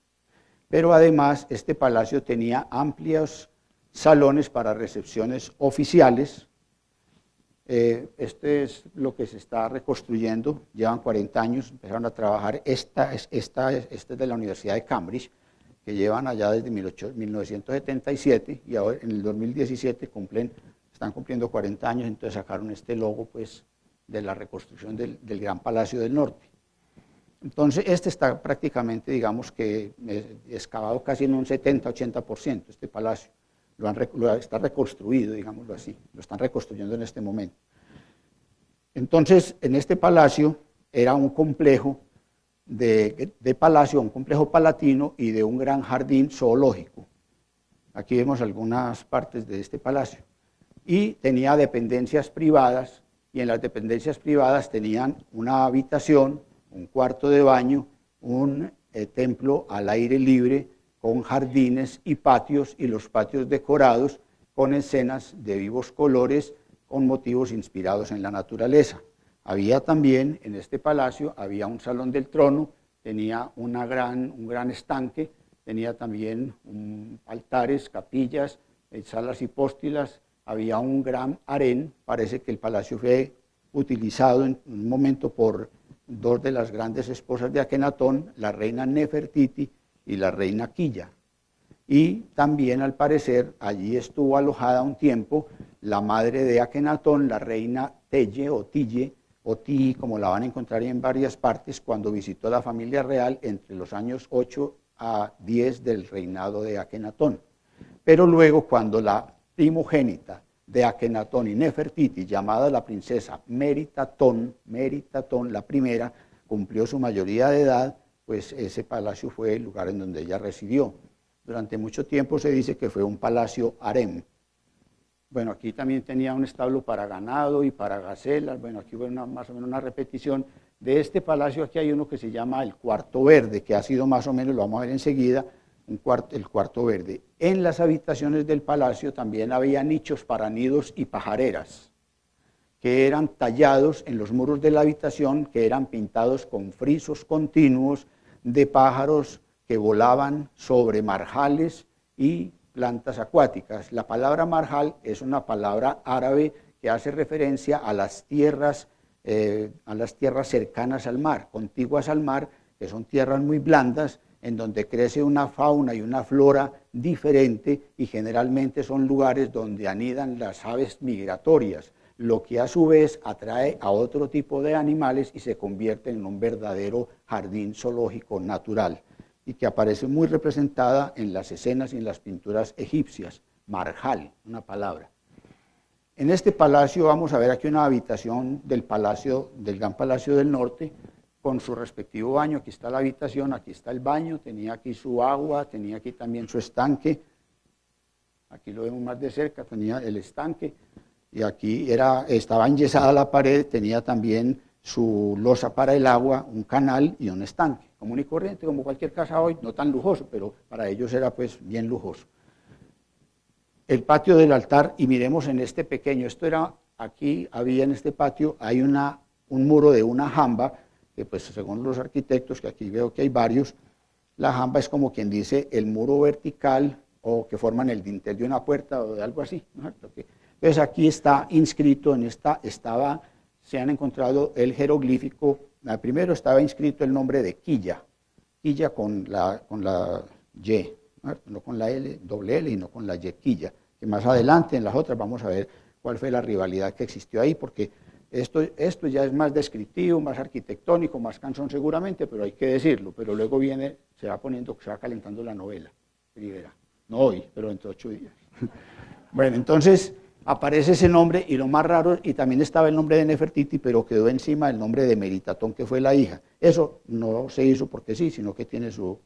Pero además este palacio tenía amplios salones para recepciones oficiales. Este es lo que se está reconstruyendo, llevan 40 años, empezaron a trabajar, este es de la Universidad de Cambridge, que llevan allá desde 1977 y ahora en el 2017 están cumpliendo 40 años, entonces sacaron este logo pues, de la reconstrucción del Gran Palacio del Norte. Entonces este está prácticamente, digamos que excavado casi en un 70-80%, este palacio. Está reconstruido, digámoslo así, lo están reconstruyendo en este momento. Entonces, en este palacio era un complejo de palacio, un complejo palatino y de un gran jardín zoológico. Aquí vemos algunas partes de este palacio. Y tenía dependencias privadas, y en las dependencias privadas tenían una habitación, un cuarto de baño, un templo al aire libre, con jardines y patios, y los patios decorados con escenas de vivos colores, con motivos inspirados en la naturaleza. Había también, en este palacio, había un salón del trono, tenía un gran estanque, tenía también altares, capillas, salas hipóstilas, había un gran harén. Parece que el palacio fue utilizado en un momento por dos de las grandes esposas de Akenatón, la reina Nefertiti y la reina Quilla. Y también, al parecer, allí estuvo alojada un tiempo la madre de Akenatón, la reina Telle o Tille, o Ti, como la van a encontrar en varias partes, cuando visitó a la familia real entre los años 8 a 10 del reinado de Akenatón. Pero luego, cuando la primogénita de Akenatón y Nefertiti, llamada la princesa Meritatón, la primera, cumplió su mayoría de edad, pues ese palacio fue el lugar en donde ella residió. Durante mucho tiempo se dice que fue un palacio harem. Bueno, aquí también tenía un establo para ganado y para gacelas. Bueno, aquí fue más o menos una repetición de este palacio. Aquí hay uno que se llama el Cuarto Verde, que ha sido más o menos, lo vamos a ver enseguida, el Cuarto Verde. En las habitaciones del palacio también había nichos para nidos y pajareras, que eran tallados en los muros de la habitación, que eran pintados con frisos continuos de pájaros que volaban sobre marjales y plantas acuáticas. La palabra marjal es una palabra árabe que hace referencia a las tierras a las tierras cercanas al mar, contiguas al mar, que son tierras muy blandas, en donde crece una fauna y una flora diferente y generalmente son lugares donde anidan las aves migratorias, lo que a su vez atrae a otro tipo de animales y se convierte en un verdadero jardín zoológico natural y que aparece muy representada en las escenas y en las pinturas egipcias. Marjal, una palabra. En este palacio vamos a ver aquí una habitación del palacio, del Gran Palacio del Norte, con su respectivo baño. Aquí está la habitación, aquí está el baño, tenía aquí su agua, tenía aquí también su estanque. Aquí lo vemos más de cerca, tenía el estanque. Y aquí estaba enyesada la pared, tenía también su losa para el agua, un canal y un estanque. Común y corriente, como cualquier casa hoy, no tan lujoso, pero para ellos era pues bien lujoso. El patio del altar, y miremos en este pequeño, aquí había en este patio, hay un muro de una jamba, que pues según los arquitectos, que aquí veo que hay varios, la jamba es como quien dice el muro vertical o que forman el dintel de una puerta o de algo así, ¿no? Entonces aquí está inscrito, se han encontrado el jeroglífico, primero estaba inscrito el nombre de Quilla, Quilla con la Y, no con la L, doble L y no con la Y, Quilla, que más adelante en las otras vamos a ver cuál fue la rivalidad que existió ahí, porque esto ya es más descriptivo, más arquitectónico, más cansón seguramente, pero hay que decirlo, pero luego se va calentando la novela, no hoy, pero dentro de 8 días. Bueno, entonces aparece ese nombre y lo más raro, y también estaba el nombre de Nefertiti, pero quedó encima el nombre de Meritatón, que fue la hija. Eso no se hizo porque sí, sino que tiene su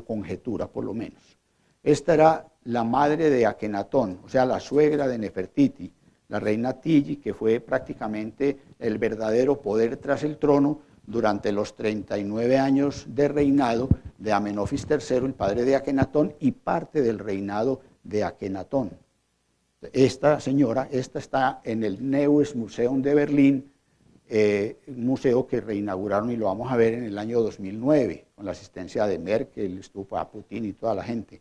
conjetura, por lo menos. Esta era la madre de Akenatón, o sea, la suegra de Nefertiti, la reina Tigi, que fue prácticamente el verdadero poder tras el trono durante los 39 años de reinado de Amenofis III, el padre de Akenatón, y parte del reinado de Akenatón. Esta señora, está en el Neues Museum de Berlín, un museo que reinauguraron y lo vamos a ver en el año 2009, con la asistencia de Merkel, estuvo a Putin y toda la gente.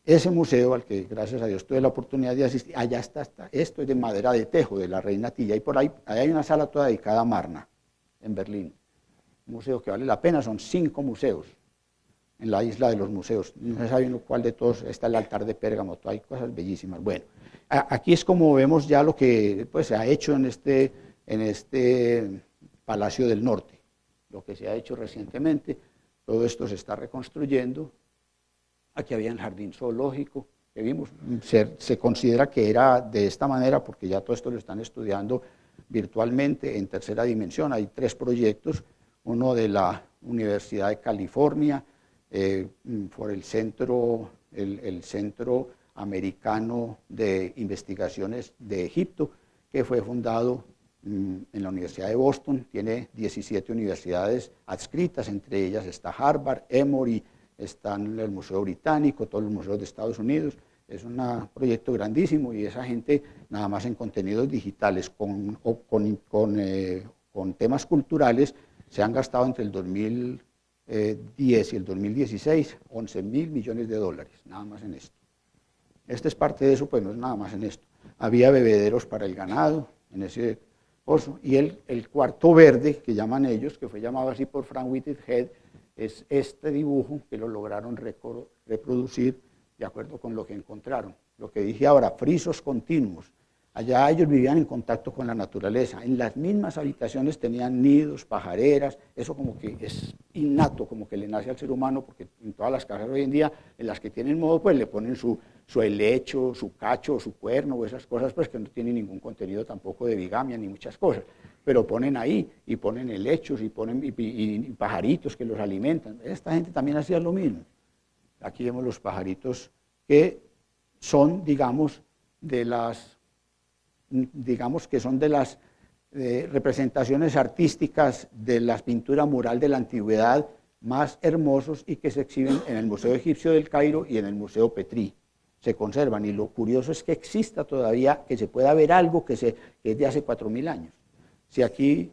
Ese museo, al que gracias a Dios tuve la oportunidad de asistir, allá está, esto es de madera de tejo, de la reina Tilla, y por ahí hay una sala toda dedicada a Marna, en Berlín. Un museo que vale la pena, son 5 museos en la isla de los museos. No se sabe cuál de todos, está el altar de Pérgamo, hay cosas bellísimas. Bueno, aquí es como vemos ya lo que pues, se ha hecho en este Palacio del Norte, lo que se ha hecho recientemente. Todo esto se está reconstruyendo. Aquí había el jardín zoológico que vimos. Se considera que era de esta manera porque ya todo esto lo están estudiando virtualmente en tercera dimensión. Hay 3 proyectos, uno de la Universidad de California, por el Centro Americano de Investigaciones de Egipto, que fue fundado en la Universidad de Boston. Tiene 17 universidades adscritas, entre ellas está Harvard, Emory, está en el Museo Británico, todos los museos de Estados Unidos. Es un proyecto grandísimo y esa gente nada más en contenidos digitales con temas culturales se han gastado entre el 2010 y el 2016 $11.000 millones, nada más en esto. Esta es parte de eso, pues no es nada más en esto. Había bebederos para el ganado en ese oso, y el cuarto verde, que llaman ellos, que fue llamado así por Frank Whitehead, es este dibujo que lo lograron reproducir de acuerdo con lo que encontraron. Lo que dije ahora, frisos continuos. Allá ellos vivían en contacto con la naturaleza. En las mismas habitaciones tenían nidos, pajareras. Eso como que es innato, como que le nace al ser humano, porque en todas las casas hoy en día, en las que tienen modo, pues le ponen su helecho, su cacho, su cuerno, o esas cosas, pues que no tienen ningún contenido tampoco de bigamia ni muchas cosas. Pero ponen ahí, y ponen helechos, y ponen y pajaritos que los alimentan. Esta gente también hacía lo mismo. Aquí vemos los pajaritos que son, digamos que son de las representaciones artísticas de la pintura mural de la antigüedad más hermosos y que se exhiben en el Museo Egipcio del Cairo y en el Museo Petrie. Se conservan, y lo curioso es que exista todavía, que se pueda ver algo que es de hace 4.000 años. Si aquí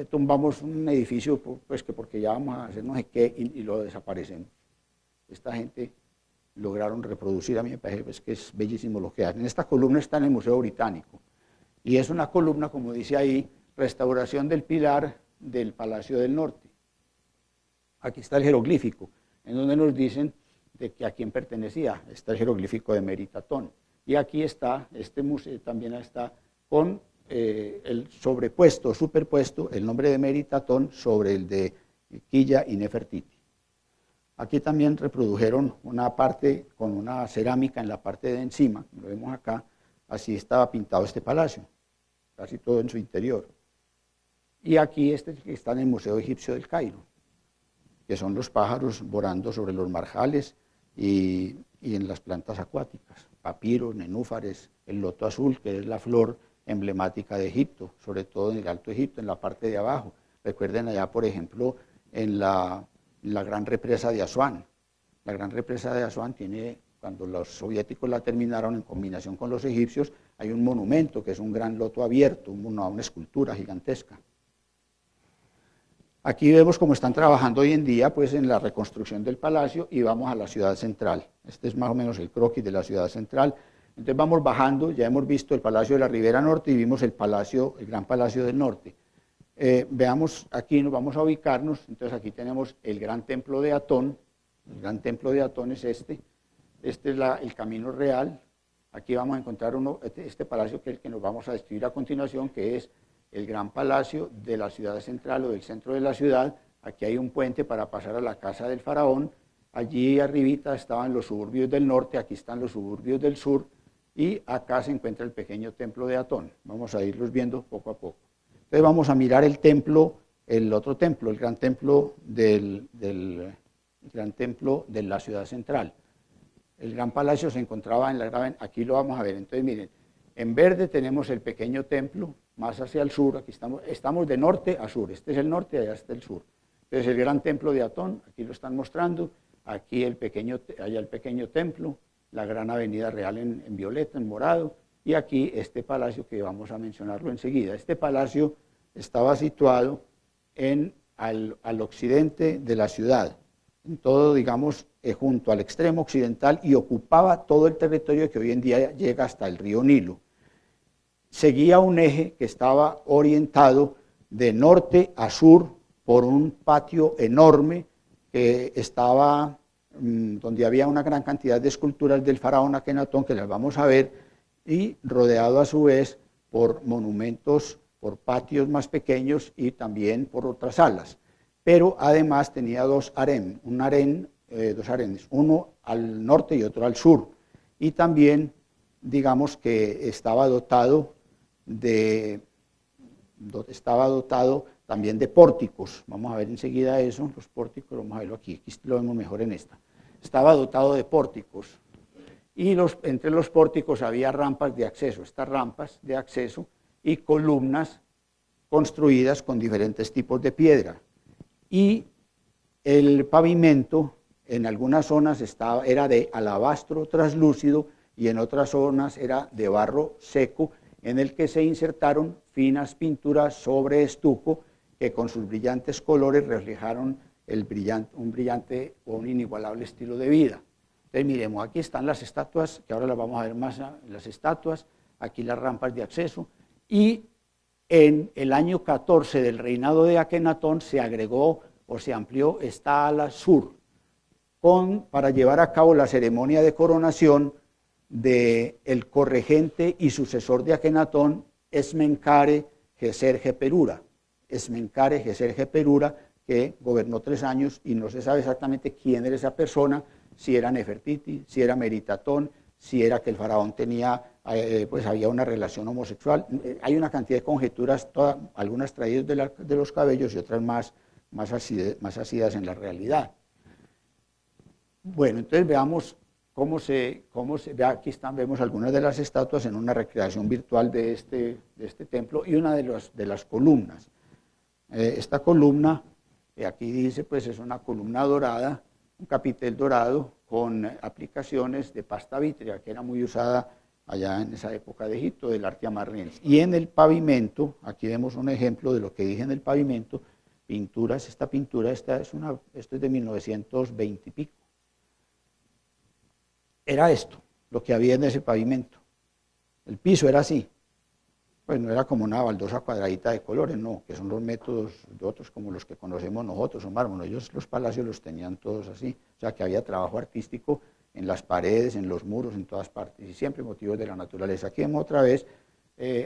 tumbamos un edificio, pues que porque ya vamos a hacer no sé qué y lo desaparecemos. Esta gente lograron reproducir, a mí me parece pues, que es bellísimo lo que hacen. Esta columna está en el Museo Británico, y es una columna, como dice ahí, restauración del pilar del Palacio del Norte. Aquí está el jeroglífico, en donde nos dicen de que a quién pertenecía. Está el jeroglífico de Meritatón. Y aquí está, este museo también está con el sobrepuesto, superpuesto, el nombre de Meritatón sobre el de Quilla y Nefertiti. Aquí también reprodujeron una parte con una cerámica en la parte de encima, lo vemos acá, así estaba pintado este palacio, casi todo en su interior. Y aquí este que está en el Museo Egipcio del Cairo, que son los pájaros volando sobre los marjales y en las plantas acuáticas, papiros, nenúfares, el loto azul, que es la flor emblemática de Egipto, sobre todo en el Alto Egipto, en la parte de abajo. Recuerden allá, por ejemplo, en la gran represa de Asuán. La gran represa de Asuán tiene, cuando los soviéticos la terminaron en combinación con los egipcios, hay un monumento que es un gran loto abierto, una escultura gigantesca. Aquí vemos cómo están trabajando hoy en día pues, en la reconstrucción del palacio y vamos a la ciudad central. Este es más o menos el croquis de la ciudad central. Entonces vamos bajando, ya hemos visto el Palacio de la Ribera Norte y vimos el Gran Palacio del Norte. Veamos, aquí nos vamos a ubicarnos, entonces aquí tenemos el Gran Templo de Atón. El Gran Templo de Atón es este es el Camino Real. Aquí vamos a encontrar este palacio que es el que nos vamos a describir a continuación, que es el Gran Palacio de la ciudad central o del centro de la ciudad. Aquí hay un puente para pasar a la casa del faraón. Allí arribita estaban los suburbios del norte, aquí están los suburbios del sur y acá se encuentra el pequeño templo de Atón. Vamos a irlos viendo poco a poco. Entonces vamos a mirar el templo, el otro templo, el gran templo de la ciudad central. El gran palacio se encontraba aquí lo vamos a ver. Entonces miren, en verde tenemos el pequeño templo, más hacia el sur, aquí estamos de norte a sur, este es el norte, allá está el sur. Entonces el gran templo de Atón, aquí lo están mostrando, aquí allá el pequeño templo, la gran avenida real en violeta, en morado, y aquí este palacio que vamos a mencionarlo enseguida. Este palacio estaba situado al occidente de la ciudad, en todo, digamos, junto al extremo occidental y ocupaba todo el territorio que hoy en día llega hasta el río Nilo. Seguía un eje que estaba orientado de norte a sur por un patio enorme que estaba, donde había una gran cantidad de esculturas del faraón Akenatón, que las vamos a ver, y rodeado a su vez por monumentos, por patios más pequeños y también por otras salas. Pero además tenía dos harenes, uno al norte y otro al sur. Y también, digamos que estaba dotado también de pórticos. Vamos a ver enseguida eso, los pórticos, vamos a verlo aquí lo vemos mejor en esta. Estaba dotado de pórticos y entre los pórticos había rampas de acceso, estas rampas de acceso y columnas construidas con diferentes tipos de piedra. Y el pavimento en algunas zonas era de alabastro traslúcido y en otras zonas era de barro seco, en el que se insertaron finas pinturas sobre estuco que con sus brillantes colores reflejaron un brillante o un inigualable estilo de vida. Entonces miremos, aquí están las estatuas, que ahora las vamos a ver más, las estatuas, aquí las rampas de acceso, y en el año 14 del reinado de Akenatón se agregó o se amplió esta ala sur para llevar a cabo la ceremonia de coronación del corregente y sucesor de Akenatón, Esmencare Geser Geperura. Esmencare Geser Geperura, que gobernó 3 años y no se sabe exactamente quién era esa persona, si era Nefertiti, si era Meritatón, si era que el faraón tenía, pues había una relación homosexual. Hay una cantidad de conjeturas, algunas traídas de los cabellos y otras más asidas en la realidad. Bueno, entonces veamos aquí vemos algunas de las estatuas en una recreación virtual de este templo y una de las columnas. Esta columna, aquí dice, pues es una columna dorada, un capitel dorado con aplicaciones de pasta vítrea, que era muy usada allá en esa época de Egipto, del arte amarrense. Y en el pavimento, aquí vemos un ejemplo de lo que dije en el pavimento, pinturas, esto es de 1920 y pico. Era esto, lo que había en ese pavimento. El piso era así. Pues no era como una baldosa cuadradita de colores, no, que son los métodos de otros como los que conocemos nosotros, o mármol. Ellos los palacios los tenían todos así, o sea que había trabajo artístico en las paredes, en los muros, en todas partes, y siempre motivos de la naturaleza. Aquí vemos otra vez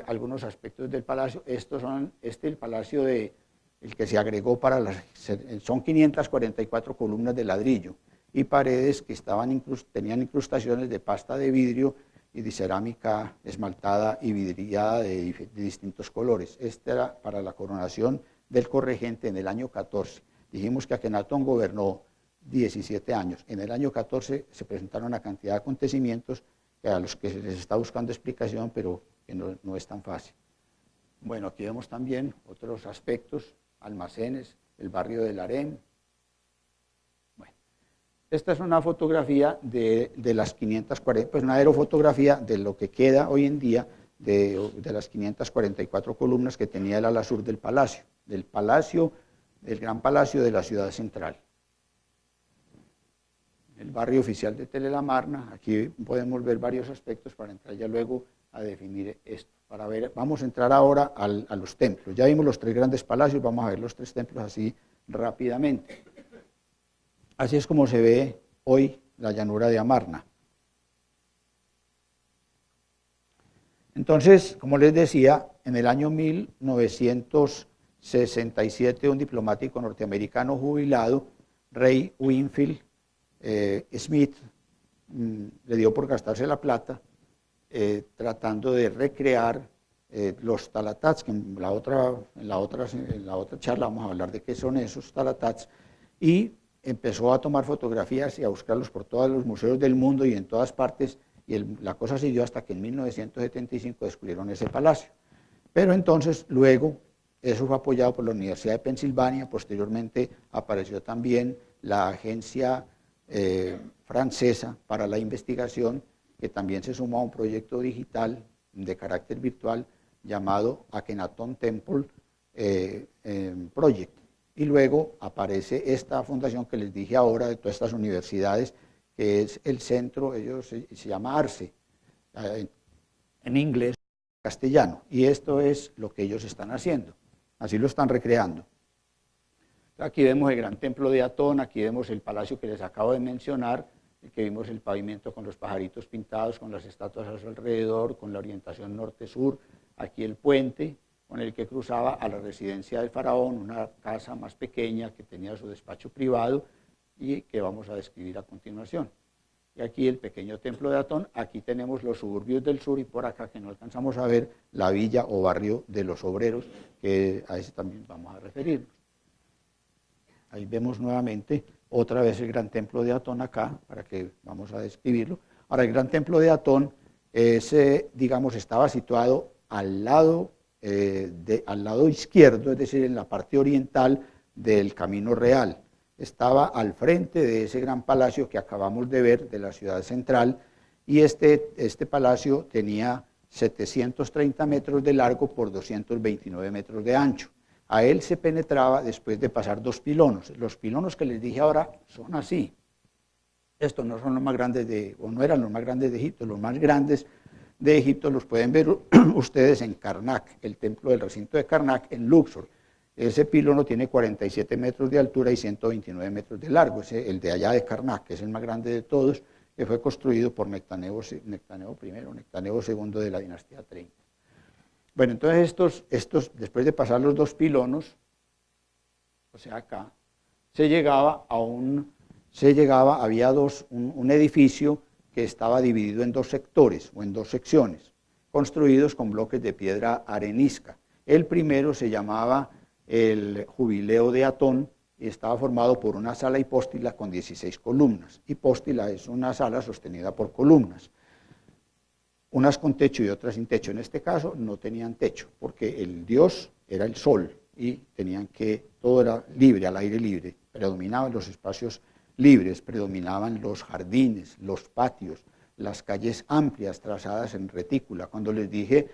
algunos aspectos del palacio. Estos son, el palacio el que se agregó para son 544 columnas de ladrillo y paredes que tenían incrustaciones de pasta de vidrio y de cerámica esmaltada y vidriada de distintos colores. Este era para la coronación del corregente en el año 14. Dijimos que Akenatón gobernó 17 años. En el año 14 se presentaron una cantidad de acontecimientos a los que se les está buscando explicación, pero que no es tan fácil. Bueno, aquí vemos también otros aspectos, almacenes, el barrio del Harem. Bueno, esta es una fotografía de las 540, pues una aerofotografía de lo que queda hoy en día de las 544 columnas que tenía el ala sur del palacio, del gran palacio de la ciudad central. El barrio oficial de Telelamarna, aquí podemos ver varios aspectos para entrar ya luego a definir esto. Vamos a entrar ahora a los templos. Ya vimos los tres grandes palacios, vamos a ver los tres templos así rápidamente. Así es como se ve hoy la llanura de Amarna. Entonces, como les decía, en el año 1967 un diplomático norteamericano jubilado, Ray Winfield Smith, le dio por gastarse la plata tratando de recrear los talatats, que en la otra charla vamos a hablar de qué son esos talatats, y empezó a tomar fotografías y a buscarlos por todos los museos del mundo y en todas partes, y la cosa siguió hasta que en 1975 descubrieron ese palacio. Pero entonces, luego, eso fue apoyado por la Universidad de Pensilvania, posteriormente apareció también la agencia francesa para la investigación, que también se sumó a un proyecto digital de carácter virtual llamado Akhenaton Temple Project. Y luego aparece esta fundación que les dije ahora, de todas estas universidades, que es el centro, se llama ARCE, en inglés, castellano. Y esto es lo que ellos están haciendo, así lo están recreando. Aquí vemos el gran templo de Atón, aquí vemos el palacio que les acabo de mencionar, que vimos el pavimento con los pajaritos pintados, con las estatuas a su alrededor, con la orientación norte-sur, aquí el puente con el que cruzaba a la residencia del faraón, una casa más pequeña que tenía su despacho privado y que vamos a describir a continuación. Y aquí el pequeño templo de Atón, aquí tenemos los suburbios del sur y por acá que no alcanzamos a ver la villa o barrio de los obreros, que a ese también vamos a referirnos. Ahí vemos nuevamente otra vez el gran templo de Atón acá, para que vamos a describirlo. Ahora, el gran templo de Atón, digamos, estaba situado al lado izquierdo, es decir, en la parte oriental del Camino Real. Estaba al frente de ese gran palacio que acabamos de ver, de la ciudad central, y este palacio tenía 730 metros de largo por 229 metros de ancho. A él se penetraba después de pasar dos pilonos. Los pilonos que les dije ahora son así. Estos no son los más grandes no eran los más grandes de Egipto. Los más grandes de Egipto los pueden ver ustedes en Karnak, el templo del recinto de Karnak en Luxor. Ese pilono tiene 47 metros de altura y 129 metros de largo. El de allá de Karnak, que es el más grande de todos, que fue construido por Nectanebo I, Nectanebo II de la dinastía 30. Bueno, entonces después de pasar los dos pilonos, o sea acá, había un edificio que estaba dividido en dos sectores o en dos secciones, construidos con bloques de piedra arenisca. El primero se llamaba el Jubileo de Atón y estaba formado por una sala hipóstila con 16 columnas. Hipóstila es una sala sostenida por columnas, unas con techo y otras sin techo. En este caso no tenían techo, porque el dios era el sol y todo era libre, al aire libre. Predominaban los espacios libres, predominaban los jardines, los patios, las calles amplias trazadas en retícula. Cuando les dije,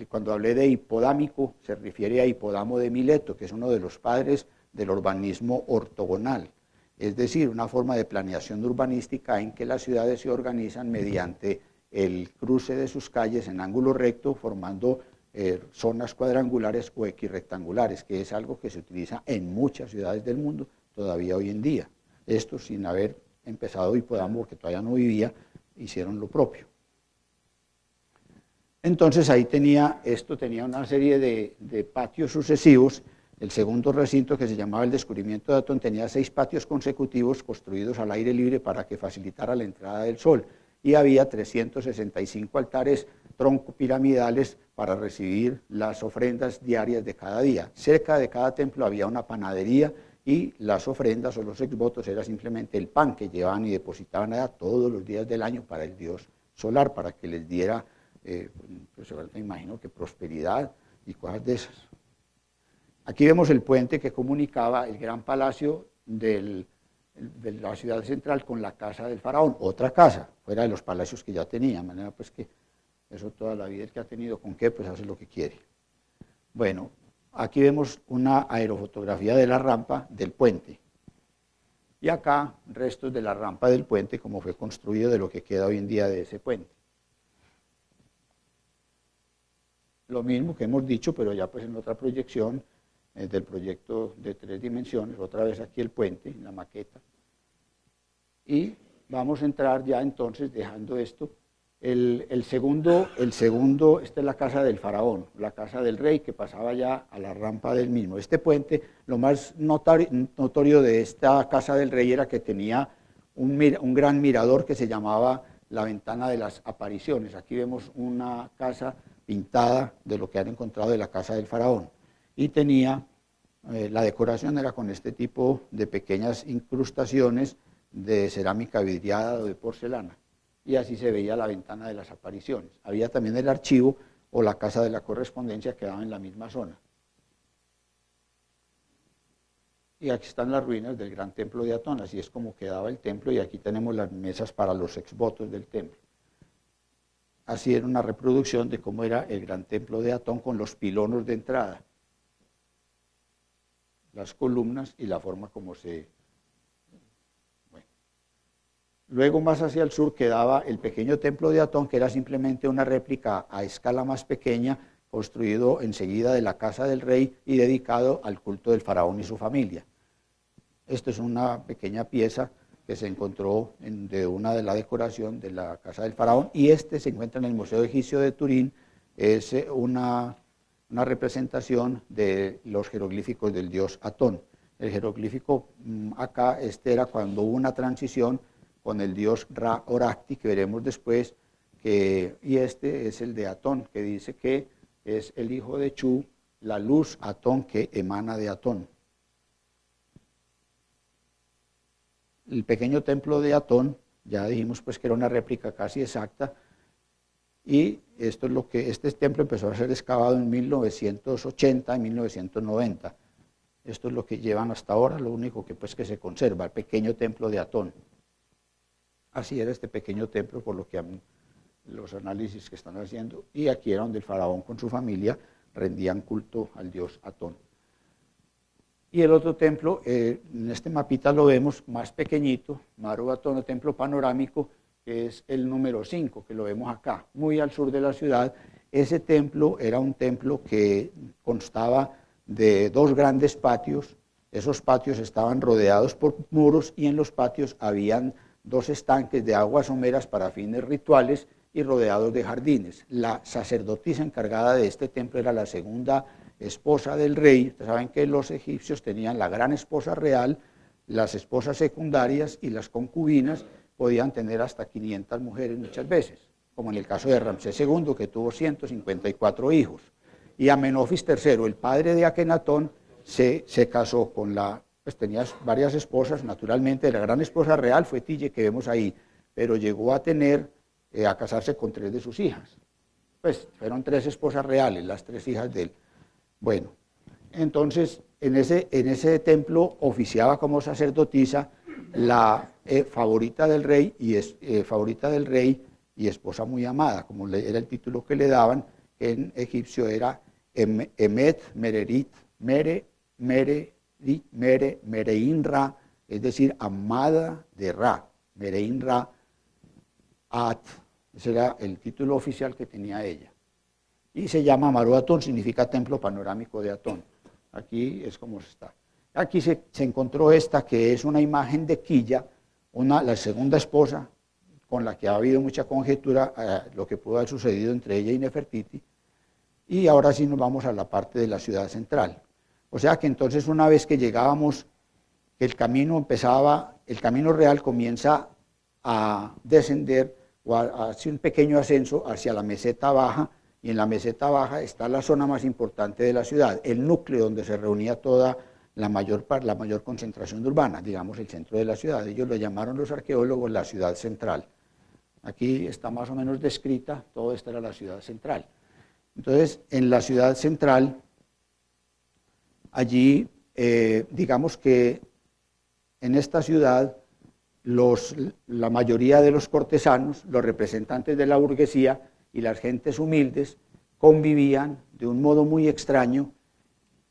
cuando hablé de hipodámico, se refiere a Hipodamo de Mileto, que es uno de los padres del urbanismo ortogonal, es decir, una forma de planeación urbanística en que las ciudades se organizan mediante el cruce de sus calles en ángulo recto, formando zonas cuadrangulares o equirrectangulares, que es algo que se utiliza en muchas ciudades del mundo todavía hoy en día. Esto sin haber empezado Hipodamo, porque todavía no vivía, hicieron lo propio. Entonces ahí esto tenía una serie de patios sucesivos. El segundo recinto, que se llamaba el Descubrimiento de Atón, tenía 6 patios consecutivos construidos al aire libre para que facilitara la entrada del sol. Y había 365 altares troncopiramidales para recibir las ofrendas diarias de cada día. Cerca de cada templo había una panadería y las ofrendas o los exvotos era simplemente el pan que llevaban y depositaban allá todos los días del año para el dios solar, para que les diera, pues me imagino que prosperidad y cosas de esas. Aquí vemos el puente que comunicaba el gran palacio de la ciudad central con la casa del faraón, otra casa, fuera de los palacios que ya tenía, de manera pues que eso toda la vida el que ha tenido con qué, pues hace lo que quiere. Bueno, aquí vemos una aerofotografía de la rampa del puente. Y acá restos de la rampa del puente, como fue construido, de lo que queda hoy en día de ese puente. Lo mismo que hemos dicho, pero ya pues en otra proyección del proyecto de 3 dimensiones, otra vez aquí el puente, la maqueta. Y vamos a entrar ya entonces, dejando esto, el segundo, esta es la casa del faraón, la casa del rey, que pasaba ya a la rampa del mismo. Este puente, lo más notorio de esta casa del rey era que tenía un gran mirador que se llamaba la ventana de las apariciones. Aquí vemos una casa pintada de lo que han encontrado de la casa del faraón. Y tenía, la decoración era con este tipo de pequeñas incrustaciones de cerámica vidriada o de porcelana. Y así se veía la ventana de las apariciones. Había también el archivo o la casa de la correspondencia que daba en la misma zona. Y aquí están las ruinas del gran templo de Atón, así es como quedaba el templo, y aquí tenemos las mesas para los exvotos del templo. Así era una reproducción de cómo era el gran templo de Atón con los pilonos de entrada, las columnas y la forma como se... Bueno. Luego más hacia el sur quedaba el pequeño templo de Atón, que era simplemente una réplica a escala más pequeña, construido enseguida de la casa del rey y dedicado al culto del faraón y su familia. Esto es una pequeña pieza que se encontró de una de la decoración de la casa del faraón, y este se encuentra en el Museo Egipcio de Turín. Es una representación de los jeroglíficos del dios Atón. El jeroglífico acá, era cuando hubo una transición con el dios Ra-Horacti, que veremos después, y este es el de Atón, que dice que es el hijo de Chu, la luz Atón que emana de Atón. El pequeño templo de Atón, ya dijimos pues que era una réplica casi exacta, y esto es lo que este templo empezó a ser excavado en 1980 y 1990. Esto es lo que llevan hasta ahora, lo único que pues que se conserva, el pequeño templo de Atón. Así era este pequeño templo, por lo que los análisis que están haciendo, y aquí era donde el faraón con su familia rendían culto al dios Atón. Y el otro templo, en este mapita lo vemos más pequeñito, Maru Atón, templo panorámico, que es el número 5, que lo vemos acá, muy al sur de la ciudad. Ese templo era un templo que constaba de 2 grandes patios. Esos patios estaban rodeados por muros, y en los patios habían 2 estanques de aguas someras para fines rituales y rodeados de jardines. La sacerdotisa encargada de este templo era la segunda esposa del rey. Ustedes saben que los egipcios tenían la gran esposa real, las esposas secundarias, y las concubinas podían tener hasta 500 mujeres muchas veces, como en el caso de Ramsés II, que tuvo 154 hijos. Y Amenofis III, el padre de Akenatón, se casó con pues tenía varias esposas, naturalmente. La gran esposa real fue Tille, que vemos ahí, pero llegó a casarse con 3 de sus hijas. Pues fueron 3 esposas reales, las 3 hijas de él. Bueno, entonces en ese templo oficiaba como sacerdotisa la favorita del rey y esposa muy amada, como era el título que le daban. En egipcio era Emet Mererit Merein Ra, es decir, amada de Ra, Merein Ra At. Ese era el título oficial que tenía ella. y se llama Maru Atón, significa templo panorámico de Atón. Aquí es como está. Aquí se encontró esta, que es una imagen de Quilla, la segunda esposa, con la que ha habido mucha conjetura, lo que pudo haber sucedido entre ella y Nefertiti. Y ahora sí nos vamos a la parte de la ciudad central. O sea que entonces una vez que llegábamos, el camino real comienza a descender o a hacer un pequeño ascenso hacia la meseta baja, y en la meseta baja está la zona más importante de la ciudad, el núcleo donde se reunía toda la mayor concentración urbana, digamos el centro de la ciudad. Ellos lo llamaron los arqueólogos la ciudad central. Aquí está más o menos descrita, todo esto era la ciudad central. Entonces, en la ciudad central, allí, digamos que en esta ciudad, la mayoría de los cortesanos, los representantes de la burguesía y las gentes humildes convivían de un modo muy extraño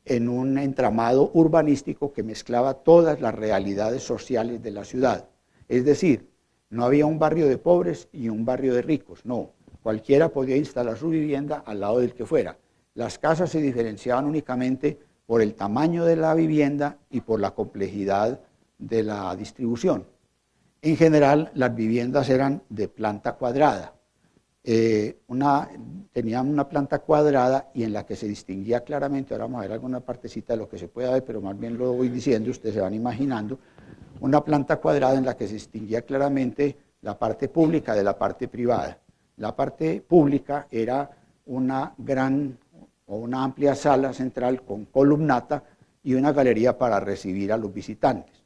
en un entramado urbanístico que mezclaba todas las realidades sociales de la ciudad. Es decir, no había un barrio de pobres y un barrio de ricos, no. Cualquiera podía instalar su vivienda al lado del que fuera. Las casas se diferenciaban únicamente por el tamaño de la vivienda y por la complejidad de la distribución. En general, las viviendas eran de planta cuadrada. Tenían una planta cuadrada y en la que se distinguía claramente, ahora vamos a ver alguna partecita de lo que se puede ver, pero más bien lo voy diciendo, ustedes se van imaginando, una planta cuadrada en la que se distinguía claramente la parte pública de la parte privada. La parte pública era una amplia sala central con columnata y una galería para recibir a los visitantes.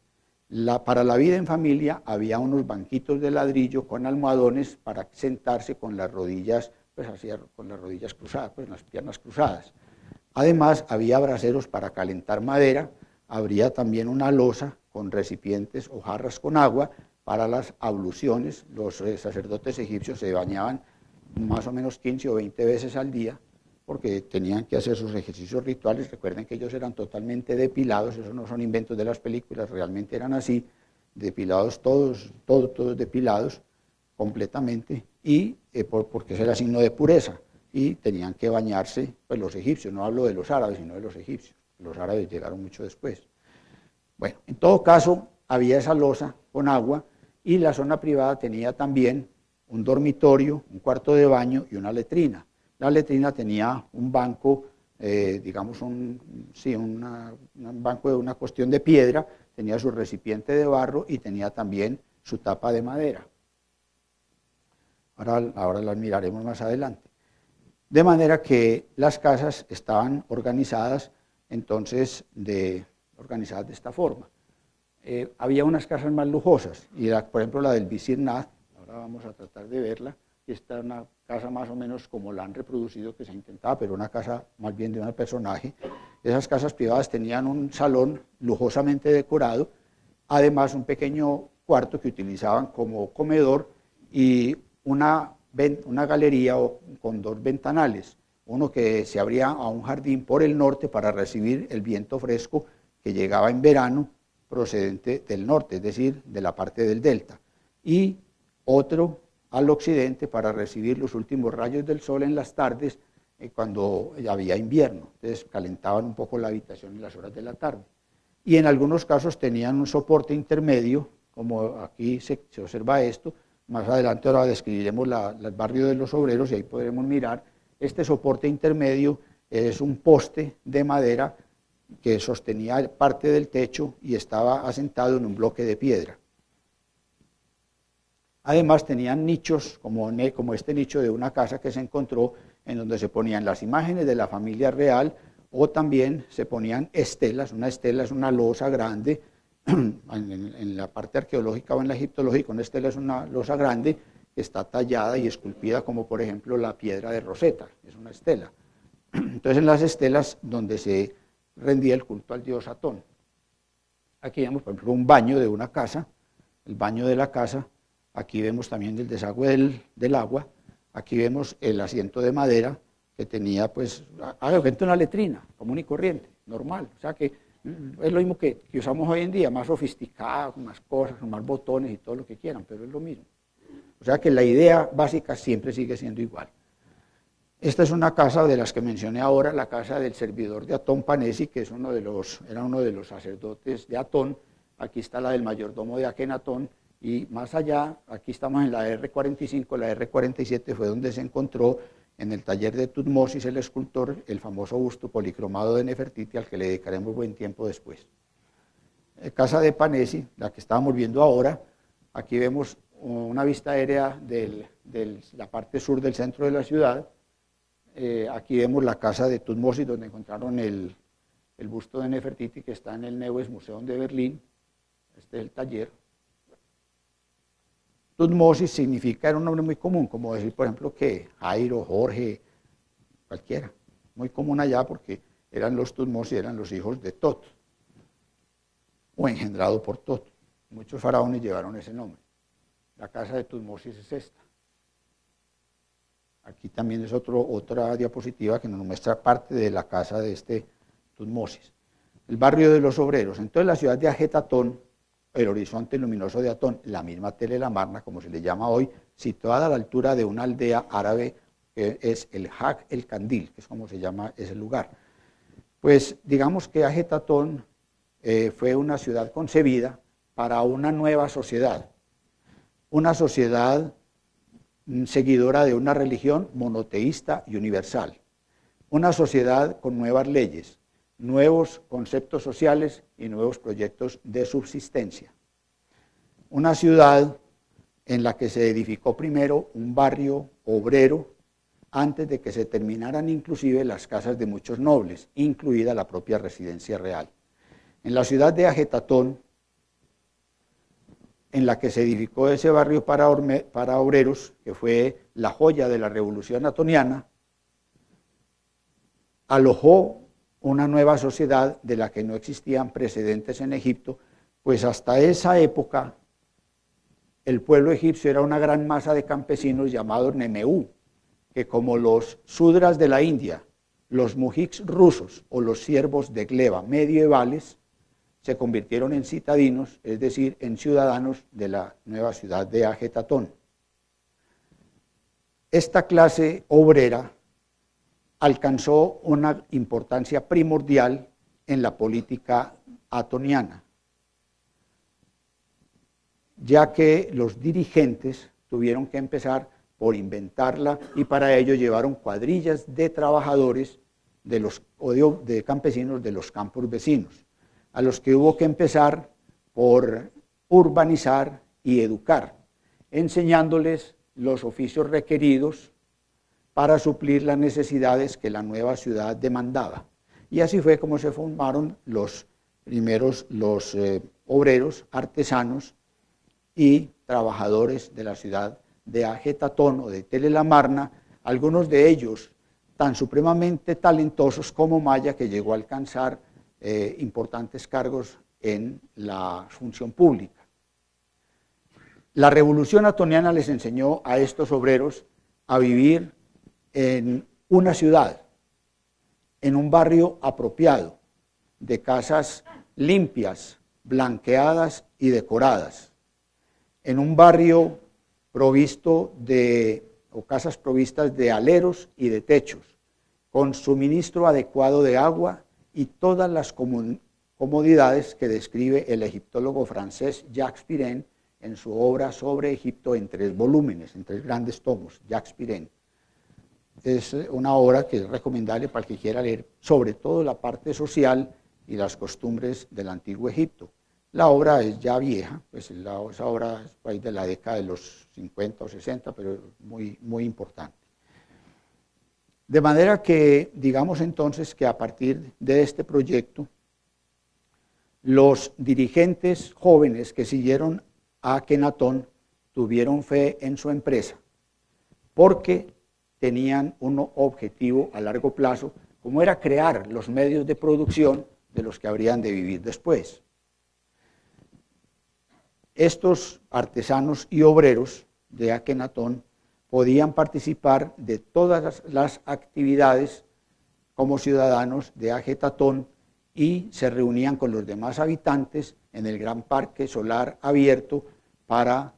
Para la vida en familia había unos banquitos de ladrillo con almohadones para sentarse con las rodillas, cruzadas, pues las piernas cruzadas. Además, había braseros para calentar madera, habría también una loza con recipientes o jarras con agua para las abluciones. Los sacerdotes egipcios se bañaban más o menos 15 o 20 veces al día, porque tenían que hacer sus ejercicios rituales. Recuerden que ellos eran totalmente depilados, esos no son inventos de las películas, realmente eran así, depilados todos depilados completamente, y porque ese era signo de pureza, y tenían que bañarse, pues los egipcios, no hablo de los árabes, sino de los egipcios. Los árabes llegaron mucho después. Bueno, en todo caso, había esa loza con agua, y la zona privada tenía también un dormitorio, un cuarto de baño y una letrina. La letrina tenía un banco, digamos, un banco de una cuestión de piedra, tenía su recipiente de barro y tenía también su tapa de madera. Ahora las miraremos más adelante. De manera que las casas estaban organizadas entonces organizadas de esta forma. Había unas casas más lujosas, y por ejemplo la del Visir Nad, ahora vamos a tratar de verla. Esta es una casa más o menos como la han reproducido que se intentaba, pero una casa más bien de un personaje. Esas casas privadas tenían un salón lujosamente decorado, además un pequeño cuarto que utilizaban como comedor y una galería con dos ventanales, uno que se abría a un jardín por el norte para recibir el viento fresco que llegaba en verano procedente del norte, es decir, de la parte del delta, y otro al occidente para recibir los últimos rayos del sol en las tardes cuando había invierno. Entonces calentaban un poco la habitación en las horas de la tarde. Y en algunos casos tenían un soporte intermedio, como aquí se observa esto. Más adelante ahora describiremos el barrio de los obreros y ahí podremos mirar. Este soporte intermedio es un poste de madera que sostenía parte del techo y estaba asentado en un bloque de piedra. Además tenían nichos, como este nicho de una casa que se encontró, en donde se ponían las imágenes de la familia real, o también se ponían estelas. Una estela es una losa grande, en la parte arqueológica o en la egiptológica, una estela es una losa grande que está tallada y esculpida, como por ejemplo la piedra de Rosetta, es una estela. Entonces en las estelas donde se rendía el culto al dios Atón. Aquí vemos por ejemplo un baño de una casa, el baño de la casa. Aquí vemos también el desagüe del agua. Aquí vemos el asiento de madera que tenía, pues, una letrina común y corriente, normal. O sea que es lo mismo que usamos hoy en día, más sofisticado, con más cosas, con más botones y todo lo que quieran, pero es lo mismo. O sea que la idea básica siempre sigue siendo igual. Esta es una casa de las que mencioné ahora, la casa del servidor de Atón Panesi, que es era uno de los sacerdotes de Atón. Aquí está la del mayordomo de Akenatón, y más allá, aquí estamos en la R45, la R47 fue donde se encontró en el taller de Tutmosis, el escultor, el famoso busto policromado de Nefertiti, al que le dedicaremos buen tiempo después. Casa de Panesi, la que estábamos viendo ahora, aquí vemos una vista aérea de la parte sur del centro de la ciudad. Aquí vemos la casa de Tutmosis, donde encontraron el busto de Nefertiti, que está en el Neues Museum de Berlín. Este es el taller. Tutmosis significa, era un nombre muy común, como decir, por ejemplo, que Jairo, Jorge, cualquiera. Muy común allá porque eran los Tutmosis, eran los hijos de Tot, o engendrado por Tot. Muchos faraones llevaron ese nombre. La casa de Tutmosis es esta. Aquí también es otra diapositiva que nos muestra parte de la casa de este Tutmosis. El barrio de los obreros. Entonces la ciudad de Ajetatón, el horizonte luminoso de Atón, la misma Tel el Amarna, como se le llama hoy, situada a la altura de una aldea árabe que es el Hag el Kandil, que es como se llama ese lugar. Pues digamos que Ajetatón fue una ciudad concebida para una nueva sociedad, una sociedad seguidora de una religión monoteísta y universal, una sociedad con nuevas leyes, nuevos conceptos sociales y nuevos proyectos de subsistencia. Una ciudad en la que se edificó primero un barrio obrero antes de que se terminaran inclusive las casas de muchos nobles, incluida la propia residencia real. En la ciudad de Ajetatón, en la que se edificó ese barrio para obreros, que fue la joya de la revolución atoniana, alojó una nueva sociedad de la que no existían precedentes en Egipto, pues hasta esa época el pueblo egipcio era una gran masa de campesinos llamados Nemeú, que como los Sudras de la India, los mujiks rusos o los siervos de gleba medievales, se convirtieron en citadinos, es decir, en ciudadanos de la nueva ciudad de Ajetatón. Esta clase obrera alcanzó una importancia primordial en la política atoniana, ya que los dirigentes tuvieron que empezar por inventarla y para ello llevaron cuadrillas de trabajadores de campesinos de los campos vecinos, a los que hubo que empezar por urbanizar y educar, enseñándoles los oficios requeridos para suplir las necesidades que la nueva ciudad demandaba. Y así fue como se formaron los primeros obreros, artesanos y trabajadores de la ciudad de Ajetatón o de Tel el Amarna, algunos de ellos tan supremamente talentosos como Maya, que llegó a alcanzar importantes cargos en la función pública. La revolución atoniana les enseñó a estos obreros a vivir en una ciudad, en un barrio apropiado, de casas limpias, blanqueadas y decoradas, en un barrio provisto o casas provistas de aleros y de techos, con suministro adecuado de agua y todas las comodidades que describe el egiptólogo francés Jacques Pirenne en su obra sobre Egipto en 3 volúmenes, en 3 grandes tomos, Jacques Pirenne. Es una obra que es recomendable para el que quiera leer sobre todo la parte social y las costumbres del antiguo Egipto. La obra es ya vieja, pues esa obra es de la década de los 50 o 60, pero muy, muy importante. De manera que, digamos entonces que a partir de este proyecto, los dirigentes jóvenes que siguieron a Akenatón tuvieron fe en su empresa, porque tenían un objetivo a largo plazo, como era crear los medios de producción de los que habrían de vivir después. Estos artesanos y obreros de Akenatón podían participar de todas las actividades como ciudadanos de Ajetatón y se reunían con los demás habitantes en el gran parque solar abierto para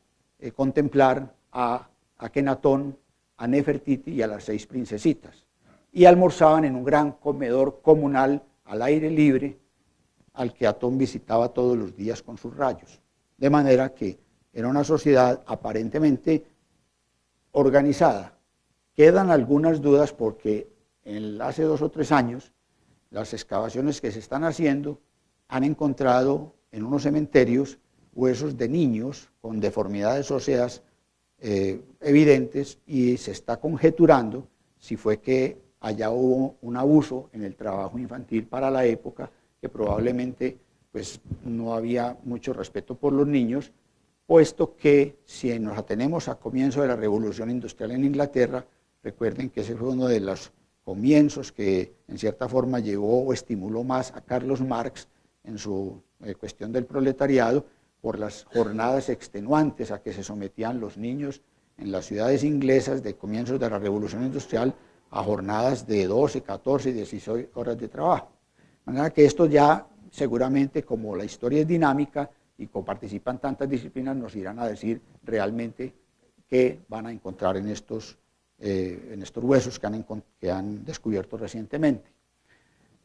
contemplar a Akenatón a Nefertiti y a las 6 princesitas. Y almorzaban en un gran comedor comunal al aire libre, al que Atón visitaba todos los días con sus rayos. De manera que era una sociedad aparentemente organizada. Quedan algunas dudas porque hace 2 o 3 años las excavaciones que se están haciendo han encontrado en unos cementerios huesos de niños con deformidades óseas evidentes, y se está conjeturando si fue que allá hubo un abuso en el trabajo infantil para la época, que probablemente pues, no había mucho respeto por los niños, puesto que si nos atenemos a comienzo de la Revolución Industrial en Inglaterra, recuerden que ese fue uno de los comienzos que en cierta forma llevó o estimuló más a Carlos Marx en su cuestión del proletariado, por las jornadas extenuantes a que se sometían los niños en las ciudades inglesas de comienzos de la Revolución Industrial, a jornadas de 12, 14 y 16 horas de trabajo. De manera que esto ya seguramente, como la historia es dinámica y participan tantas disciplinas, nos irán a decir realmente qué van a encontrar en estos huesos que han descubierto recientemente.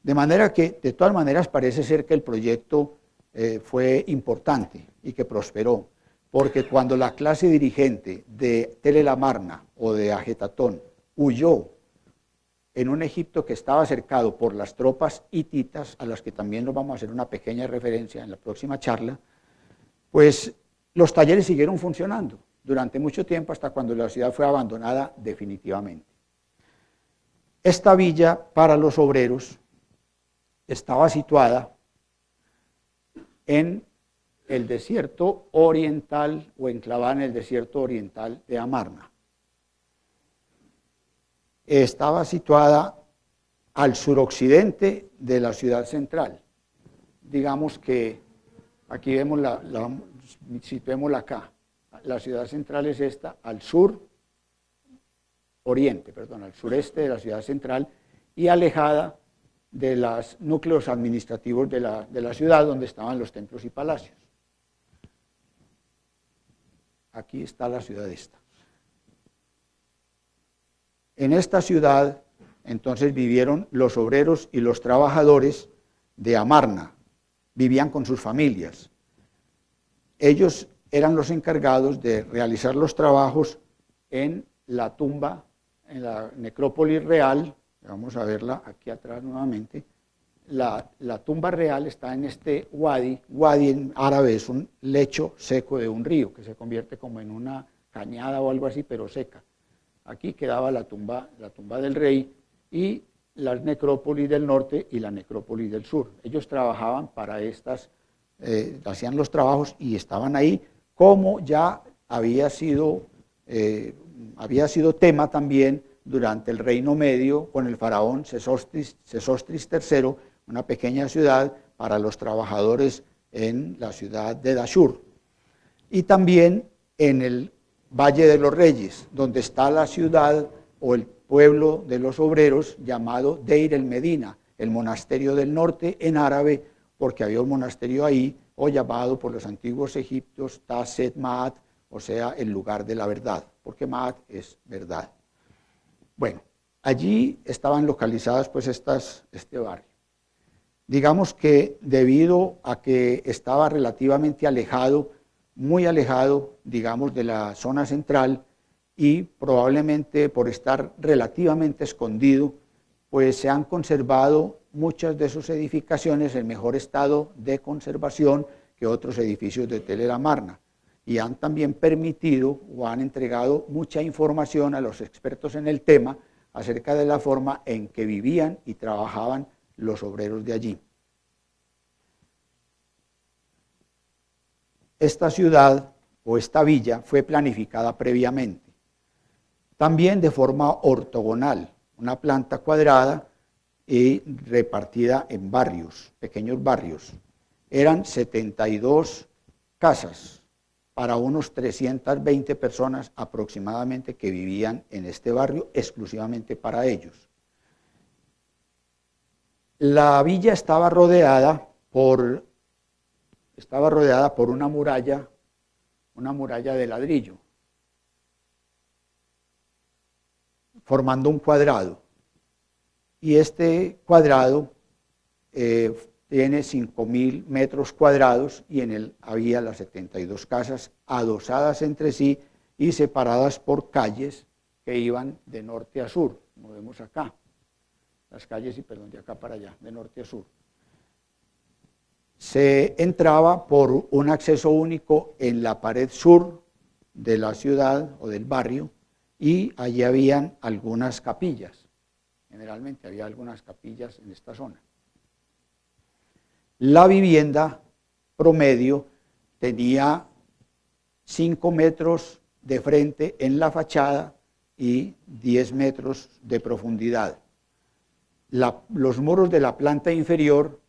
De manera que, de todas maneras, parece ser que el proyecto fue importante y que prosperó, porque cuando la clase dirigente de Tell el-Amarna o de Ajetatón huyó en un Egipto que estaba cercado por las tropas hititas, a las que también nos vamos a hacer una pequeña referencia en la próxima charla, pues los talleres siguieron funcionando durante mucho tiempo, hasta cuando la ciudad fue abandonada definitivamente. Esta villa para los obreros estaba situada en el desierto oriental, o enclavada en el desierto oriental de Amarna. Estaba situada al suroccidente de la ciudad central. Digamos que aquí vemos situémosla acá. La ciudad central es esta, al sureste de la ciudad central, y alejada de los núcleos administrativos de la ciudad, donde estaban los templos y palacios. Aquí está la ciudad esta. En esta ciudad, entonces, vivieron los obreros y los trabajadores de Amarna. Vivían con sus familias. Ellos eran los encargados de realizar los trabajos en la tumba, en la necrópolis real. Vamos a verla aquí atrás nuevamente. La tumba real está en este wadi. Wadi en árabe es un lecho seco de un río, que se convierte como en una cañada o algo así, pero seca. Aquí quedaba la tumba del rey, y la necrópolis del norte y la necrópolis del sur. Ellos trabajaban para estas, hacían los trabajos y estaban ahí, como ya había sido tema también durante el Reino Medio con el faraón Sesostris III, una pequeña ciudad para los trabajadores en la ciudad de Dashur. Y también en el Valle de los Reyes, donde está la ciudad o el pueblo de los obreros llamado Deir el-Medina, el monasterio del norte en árabe, porque había un monasterio ahí, o llamado por los antiguos egipcios Taset Ma'at, o sea, el lugar de la verdad, porque Ma'at es verdad. Bueno, allí estaban localizadas pues este barrio. Digamos que debido a que estaba relativamente alejado, muy alejado, digamos, de la zona central, y probablemente por estar relativamente escondido, pues se han conservado muchas de sus edificaciones en mejor estado de conservación que otros edificios de Tell el-Amarna, y han también permitido o han entregado mucha información a los expertos en el tema acerca de la forma en que vivían y trabajaban los obreros de allí. Esta ciudad o esta villa fue planificada previamente, también de forma ortogonal, una planta cuadrada y repartida en barrios, pequeños barrios. Eran 72 casas para unos 320 personas aproximadamente que vivían en este barrio exclusivamente para ellos. La villa estaba rodeada por una muralla de ladrillo. formando un cuadrado. Y este cuadrado tiene 5.000 metros cuadrados y en él había las 72 casas adosadas entre sí y separadas por calles que iban de norte a sur, como vemos acá. Las calles, y perdón, de acá para allá, de norte a sur. Se entraba por un acceso único en la pared sur de la ciudad o del barrio y allí habían algunas capillas. Generalmente había algunas capillas en esta zona. La vivienda promedio tenía 5 metros de frente en la fachada y 10 metros de profundidad. Los muros de la planta inferior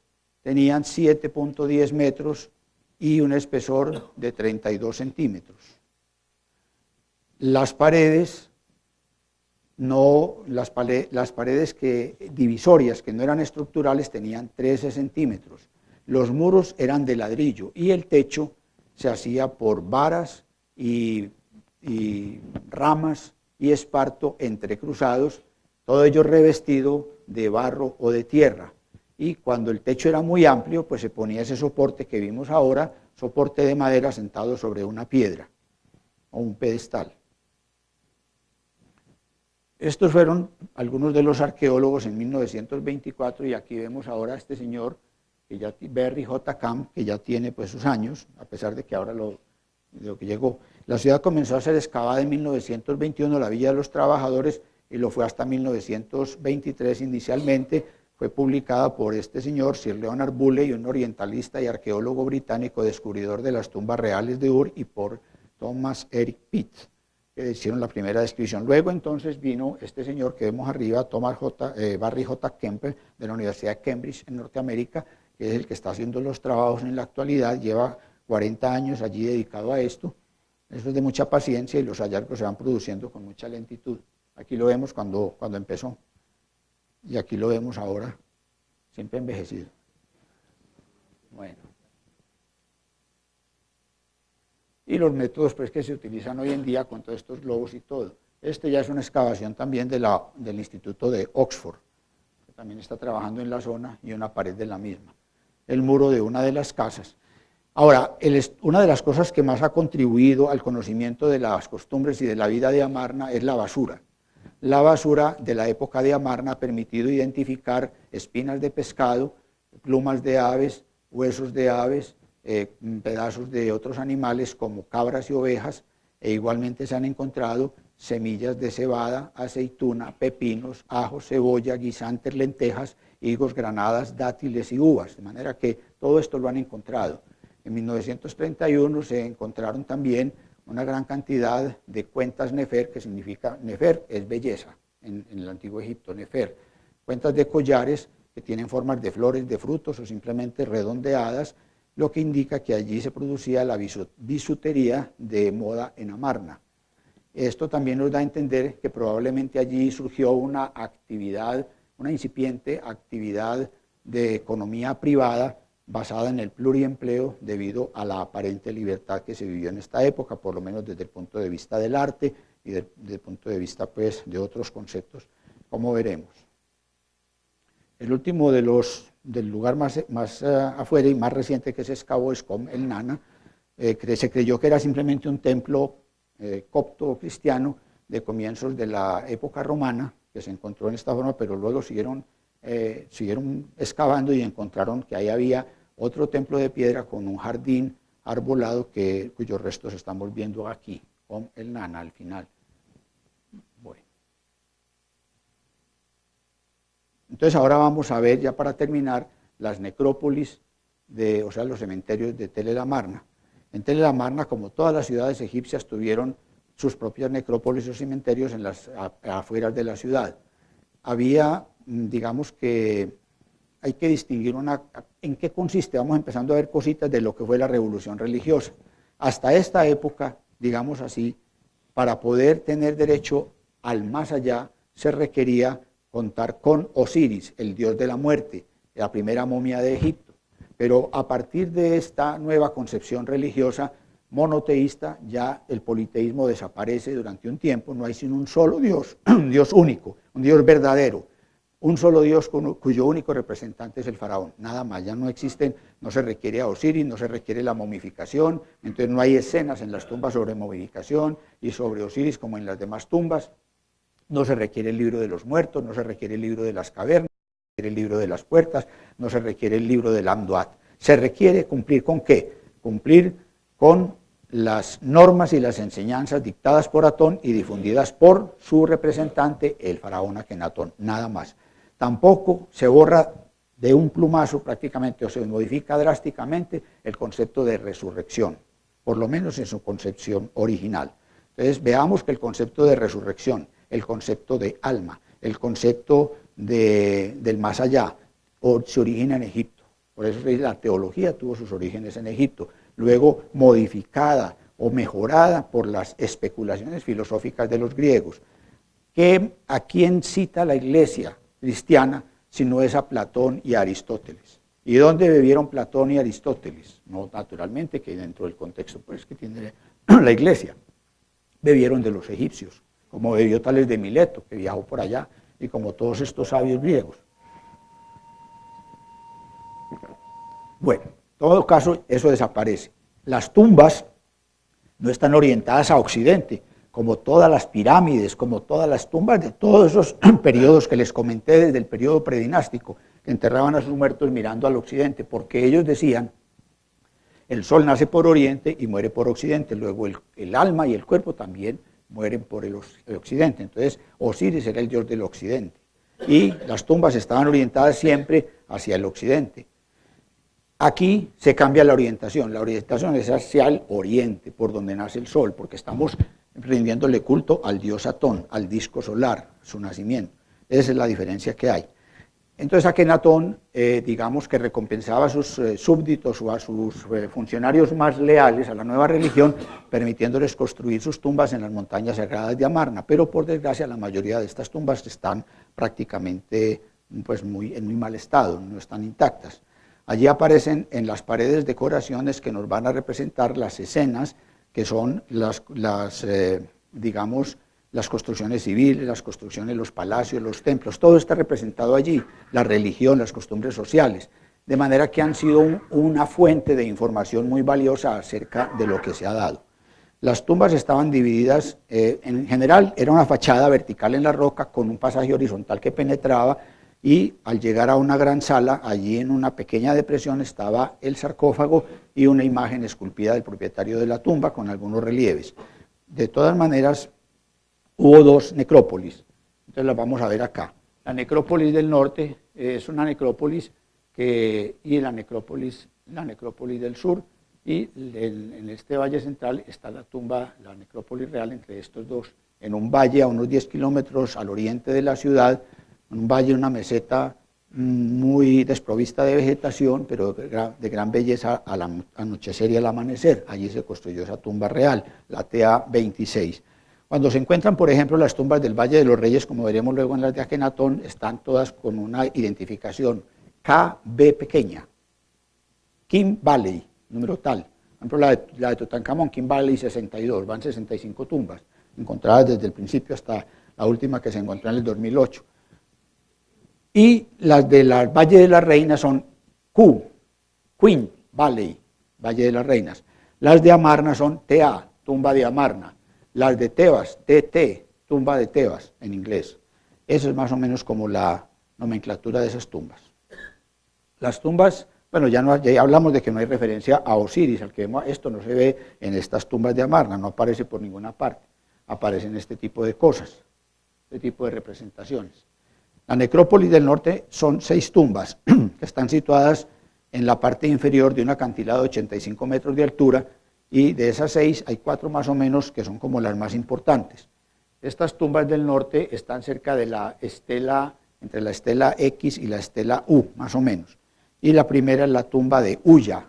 tenían 7.10 metros y un espesor de 32 centímetros. Las paredes, las paredes divisorias, que no eran estructurales, tenían 13 centímetros. Los muros eran de ladrillo y el techo se hacía por varas y ramas y esparto entrecruzados, todo ello revestido de barro o de tierra. Y cuando el techo era muy amplio, pues se ponía ese soporte que vimos ahora, soporte de madera sentado sobre una piedra o un pedestal. Estos fueron algunos de los arqueólogos en 1924 y aquí vemos ahora a este señor, Berry J. Camp, que ya tiene pues sus años, a pesar de que ahora lo que llegó. La ciudad comenzó a ser excavada en 1921, la Villa de los Trabajadores, y lo fue hasta 1923 inicialmente. Fue publicada por este señor, Sir Leonard Bulley, un orientalista y arqueólogo británico, descubridor de las tumbas reales de Ur, y por Thomas Eric Pitt, que hicieron la primera descripción. Luego entonces vino este señor que vemos arriba, Barry J. Kemper, de la Universidad de Cambridge en Norteamérica, que es el que está haciendo los trabajos en la actualidad, lleva 40 años allí dedicado a esto. Eso es de mucha paciencia y los hallazgos se van produciendo con mucha lentitud. Aquí lo vemos cuando empezó y aquí lo vemos ahora, siempre envejecido. Bueno. Y los métodos pues, que se utilizan hoy en día con todos estos globos y todo. Este ya es una excavación también del Instituto de Oxford, que también está trabajando en la zona, y una pared de la misma. El muro de una de las casas. Ahora, una de las cosas que más ha contribuido al conocimiento de las costumbres y de la vida de Amarna es la basura. La basura de la época de Amarna ha permitido identificar espinas de pescado, plumas de aves, huesos de aves, pedazos de otros animales como cabras y ovejas, e igualmente se han encontrado semillas de cebada, aceituna, pepinos, ajo, cebolla, guisantes, lentejas, higos, granadas, dátiles y uvas, de manera que todo esto lo han encontrado. En 1931 se encontraron también una gran cantidad de cuentas nefer, que significa, nefer es belleza, en el antiguo Egipto, nefer, cuentas de collares que tienen formas de flores, de frutos o simplemente redondeadas, lo que indica que allí se producía la bisutería de moda en Amarna. Esto también nos da a entender que probablemente allí surgió una actividad, una incipiente actividad de economía privada basada en el pluriempleo debido a la aparente libertad que se vivió en esta época, por lo menos desde el punto de vista del arte y desde el punto de vista pues, de otros conceptos, como veremos. El último del lugar más afuera y más reciente que se excavó es Com el Nana. Se creyó que era simplemente un templo copto cristiano de comienzos de la época romana, que se encontró en esta forma, pero luego siguieron excavando y encontraron que ahí había otro templo de piedra con un jardín arbolado cuyos restos estamos viendo aquí, con el Nana al final. Bueno. Entonces ahora vamos a ver, ya para terminar, las necrópolis, o sea, los cementerios de Tel el Amarna. En Tel el Amarna, como todas las ciudades egipcias, tuvieron sus propias necrópolis o cementerios en las afueras de la ciudad. Había, digamos que hay que distinguir en qué consiste. Vamos empezando a ver cositas de lo que fue la revolución religiosa. Hasta esta época, digamos así, para poder tener derecho al más allá, se requería contar con Osiris, el dios de la muerte, la primera momia de Egipto. Pero a partir de esta nueva concepción religiosa, monoteísta, ya el politeísmo desaparece durante un tiempo, no hay sino un solo Dios, un Dios único, un Dios verdadero, un solo Dios cuyo único representante es el faraón, nada más, ya no existen, no se requiere a Osiris, no se requiere la momificación, entonces no hay escenas en las tumbas sobre momificación y sobre Osiris como en las demás tumbas, no se requiere el libro de los muertos, no se requiere el libro de las cavernas, no se requiere el libro de las puertas, no se requiere el libro del Amduat, se requiere cumplir con ¿qué? Cumplir con las normas y las enseñanzas dictadas por Atón y difundidas por su representante, el faraón Akenatón, nada más. Tampoco se borra de un plumazo prácticamente o se modifica drásticamente el concepto de resurrección, por lo menos en su concepción original. Entonces veamos que el concepto de resurrección, el concepto de alma, el concepto del más allá, se origina en Egipto. Por eso la teología tuvo sus orígenes en Egipto, luego modificada o mejorada por las especulaciones filosóficas de los griegos. ¿A quién cita la Iglesia cristiana si no es a Platón y a Aristóteles? ¿Y dónde bebieron Platón y Aristóteles? No, naturalmente, que dentro del contexto pues, que tiene la Iglesia. Bebieron de los egipcios, como bebió Tales de Mileto, que viajó por allá, y como todos estos sabios griegos. Bueno, en todo caso, eso desaparece. Las tumbas no están orientadas a Occidente, como todas las pirámides, como todas las tumbas de todos esos periodos que les comenté desde el periodo predinástico, que enterraban a sus muertos mirando al occidente, porque ellos decían, el sol nace por oriente y muere por occidente, luego el alma y el cuerpo también mueren por el occidente. Entonces, Osiris era el dios del occidente, y las tumbas estaban orientadas siempre hacia el occidente. Aquí se cambia la orientación es hacia el oriente, por donde nace el sol, porque estamos rindiéndole culto al dios Atón, al disco solar, su nacimiento. Esa es la diferencia que hay. Entonces Akenatón, digamos que recompensaba a sus súbditos o a sus funcionarios más leales a la nueva religión, permitiéndoles construir sus tumbas en las montañas sagradas de Amarna, pero por desgracia la mayoría de estas tumbas están prácticamente pues, en muy mal estado, no están intactas. Allí aparecen en las paredes decoraciones que nos van a representar las escenas que son digamos, las construcciones civiles, las construcciones, los palacios, los templos, todo está representado allí, la religión, las costumbres sociales, de manera que han sido una fuente de información muy valiosa acerca de lo que se ha dado. Las tumbas estaban divididas, en general era una fachada vertical en la roca con un pasaje horizontal que penetraba, y al llegar a una gran sala, allí en una pequeña depresión estaba el sarcófago y una imagen esculpida del propietario de la tumba con algunos relieves. De todas maneras, hubo dos necrópolis, entonces las vamos a ver acá. La necrópolis del norte es una necrópolis y la necrópolis del sur, y en este valle central está la tumba, la necrópolis real entre estos dos, en un valle a unos 10 kilómetros al oriente de la ciudad, un valle, una meseta muy desprovista de vegetación, pero de gran belleza al anochecer y al amanecer. Allí se construyó esa tumba real, la TA 26. Cuando se encuentran, por ejemplo, las tumbas del Valle de los Reyes, como veremos luego en las de Akenatón, están todas con una identificación KB pequeña, Kim Valley, número tal. Por ejemplo, la de Tutankamón, Kim Valley 62, van 65 tumbas, encontradas desde el principio hasta la última que se encontró en el 2008. Y las de la Valle de las Reinas son Queen Valley, Valle de las Reinas. Las de Amarna son TA, tumba de Amarna. Las de Tebas, TT, tumba de Tebas en inglés. Eso es más o menos como la nomenclatura de esas tumbas. Las tumbas, bueno, ya hablamos de que no hay referencia a Osiris, al que vemos, esto no se ve en estas tumbas de Amarna, no aparece por ninguna parte. Aparecen este tipo de cosas, este tipo de representaciones. La necrópolis del norte son 6 tumbas que están situadas en la parte inferior de un acantilado de 85 metros de altura, y de esas 6 hay 4 más o menos que son como las más importantes. Estas tumbas del norte están cerca de la estela, entre la estela X y la estela U, más o menos. Y la primera es la tumba de Ulla.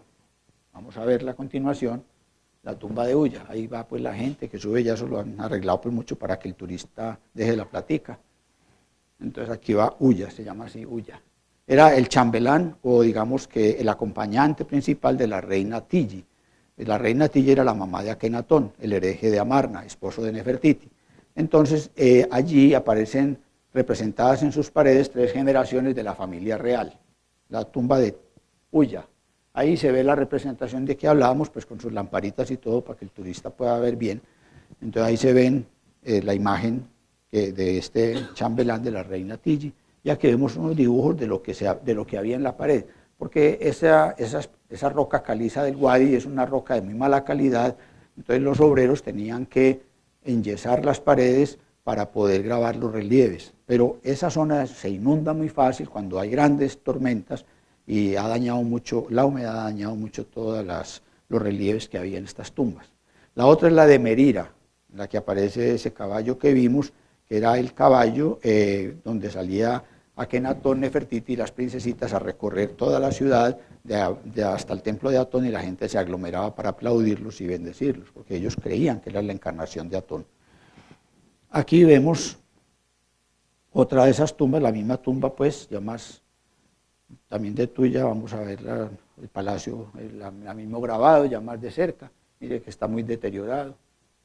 Vamos a verla a continuación, la tumba de Ulla. Ahí va pues la gente que sube, ya eso lo han arreglado pues mucho para que el turista deje la platica. Entonces aquí va Ulla, se llama así Ulla. Era el chambelán, o digamos que el acompañante principal de la reina Tigi. La reina Tilla era la mamá de Akenatón, el hereje de Amarna, esposo de Nefertiti. Entonces, allí aparecen representadas en sus paredes 3 generaciones de la familia real. La tumba de Ulla. Ahí se ve la representación de que hablábamos, pues con sus lamparitas y todo, para que el turista pueda ver bien. Entonces ahí se ven la imagen de este chambelán de la reina Tilla. Y aquí vemos unos dibujos de lo que había en la pared, porque esa roca caliza del Wadi es una roca de muy mala calidad, entonces los obreros tenían que enyesar las paredes para poder grabar los relieves. Pero esa zona se inunda muy fácil cuando hay grandes tormentas y ha dañado mucho, la humedad ha dañado mucho todos los relieves que había en estas tumbas. La otra es la de Merira, en la que aparece ese caballo que vimos, que era el caballo donde salía Akenatón, Nefertiti y las princesitas a recorrer toda la ciudad hasta el templo de Atón, y la gente se aglomeraba para aplaudirlos y bendecirlos, porque ellos creían que era la encarnación de Atón. Aquí vemos otra de esas tumbas, la misma tumba pues, ya más también de Tuya, vamos a ver el palacio, el mismo grabado, ya más de cerca, mire que está muy deteriorado,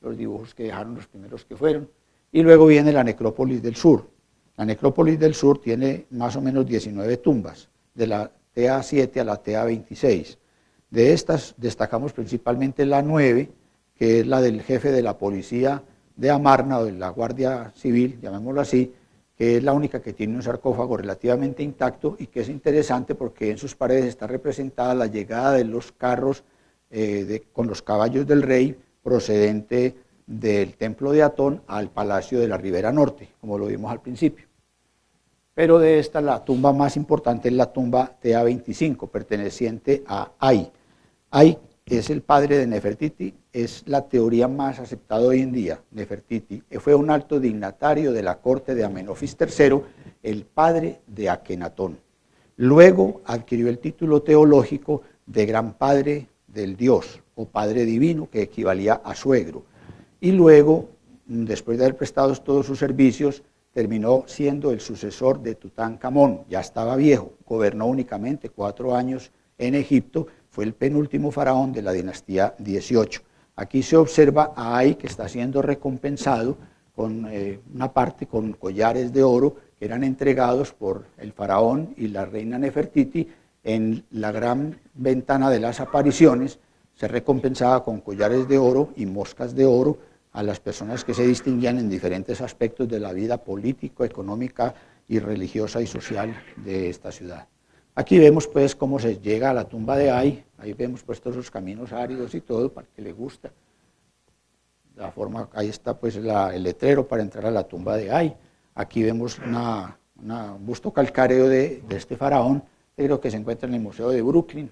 los dibujos que dejaron los primeros que fueron, y luego viene la necrópolis del sur. La necrópolis del sur tiene más o menos 19 tumbas, de la TA7 a la TA26. De estas destacamos principalmente la 9, que es la del jefe de la policía de Amarna, o de la Guardia Civil, llamémoslo así, que es la única que tiene un sarcófago relativamente intacto y que es interesante porque en sus paredes está representada la llegada de los carros con los caballos del rey procedente del templo de Atón al palacio de la Ribera Norte, como lo vimos al principio. Pero de esta, la tumba más importante es la tumba TA25, perteneciente a Ay. Ay es el padre de Nefertiti, es la teoría más aceptada hoy en día. Nefertiti fue un alto dignatario de la corte de Amenofis III, el padre de Akenatón. Luego adquirió el título teológico de gran padre del dios, o padre divino, que equivalía a suegro. Y luego, después de haber prestado todos sus servicios, terminó siendo el sucesor de Tutankamón. Ya estaba viejo, gobernó únicamente 4 años en Egipto, fue el penúltimo faraón de la dinastía 18. Aquí se observa a Ay, que está siendo recompensado con una parte con collares de oro que eran entregados por el faraón y la reina Nefertiti en la gran ventana de las apariciones. Se recompensaba con collares de oro y moscas de oro a las personas que se distinguían en diferentes aspectos de la vida político, económica y religiosa y social de esta ciudad. Aquí vemos pues cómo se llega a la tumba de Ay, ahí vemos pues todos los caminos áridos y todo, para el que le gusta. La forma, ahí está pues el letrero para entrar a la tumba de Ay. Aquí vemos un busto calcáreo de este faraón, pero que se encuentra en el Museo de Brooklyn.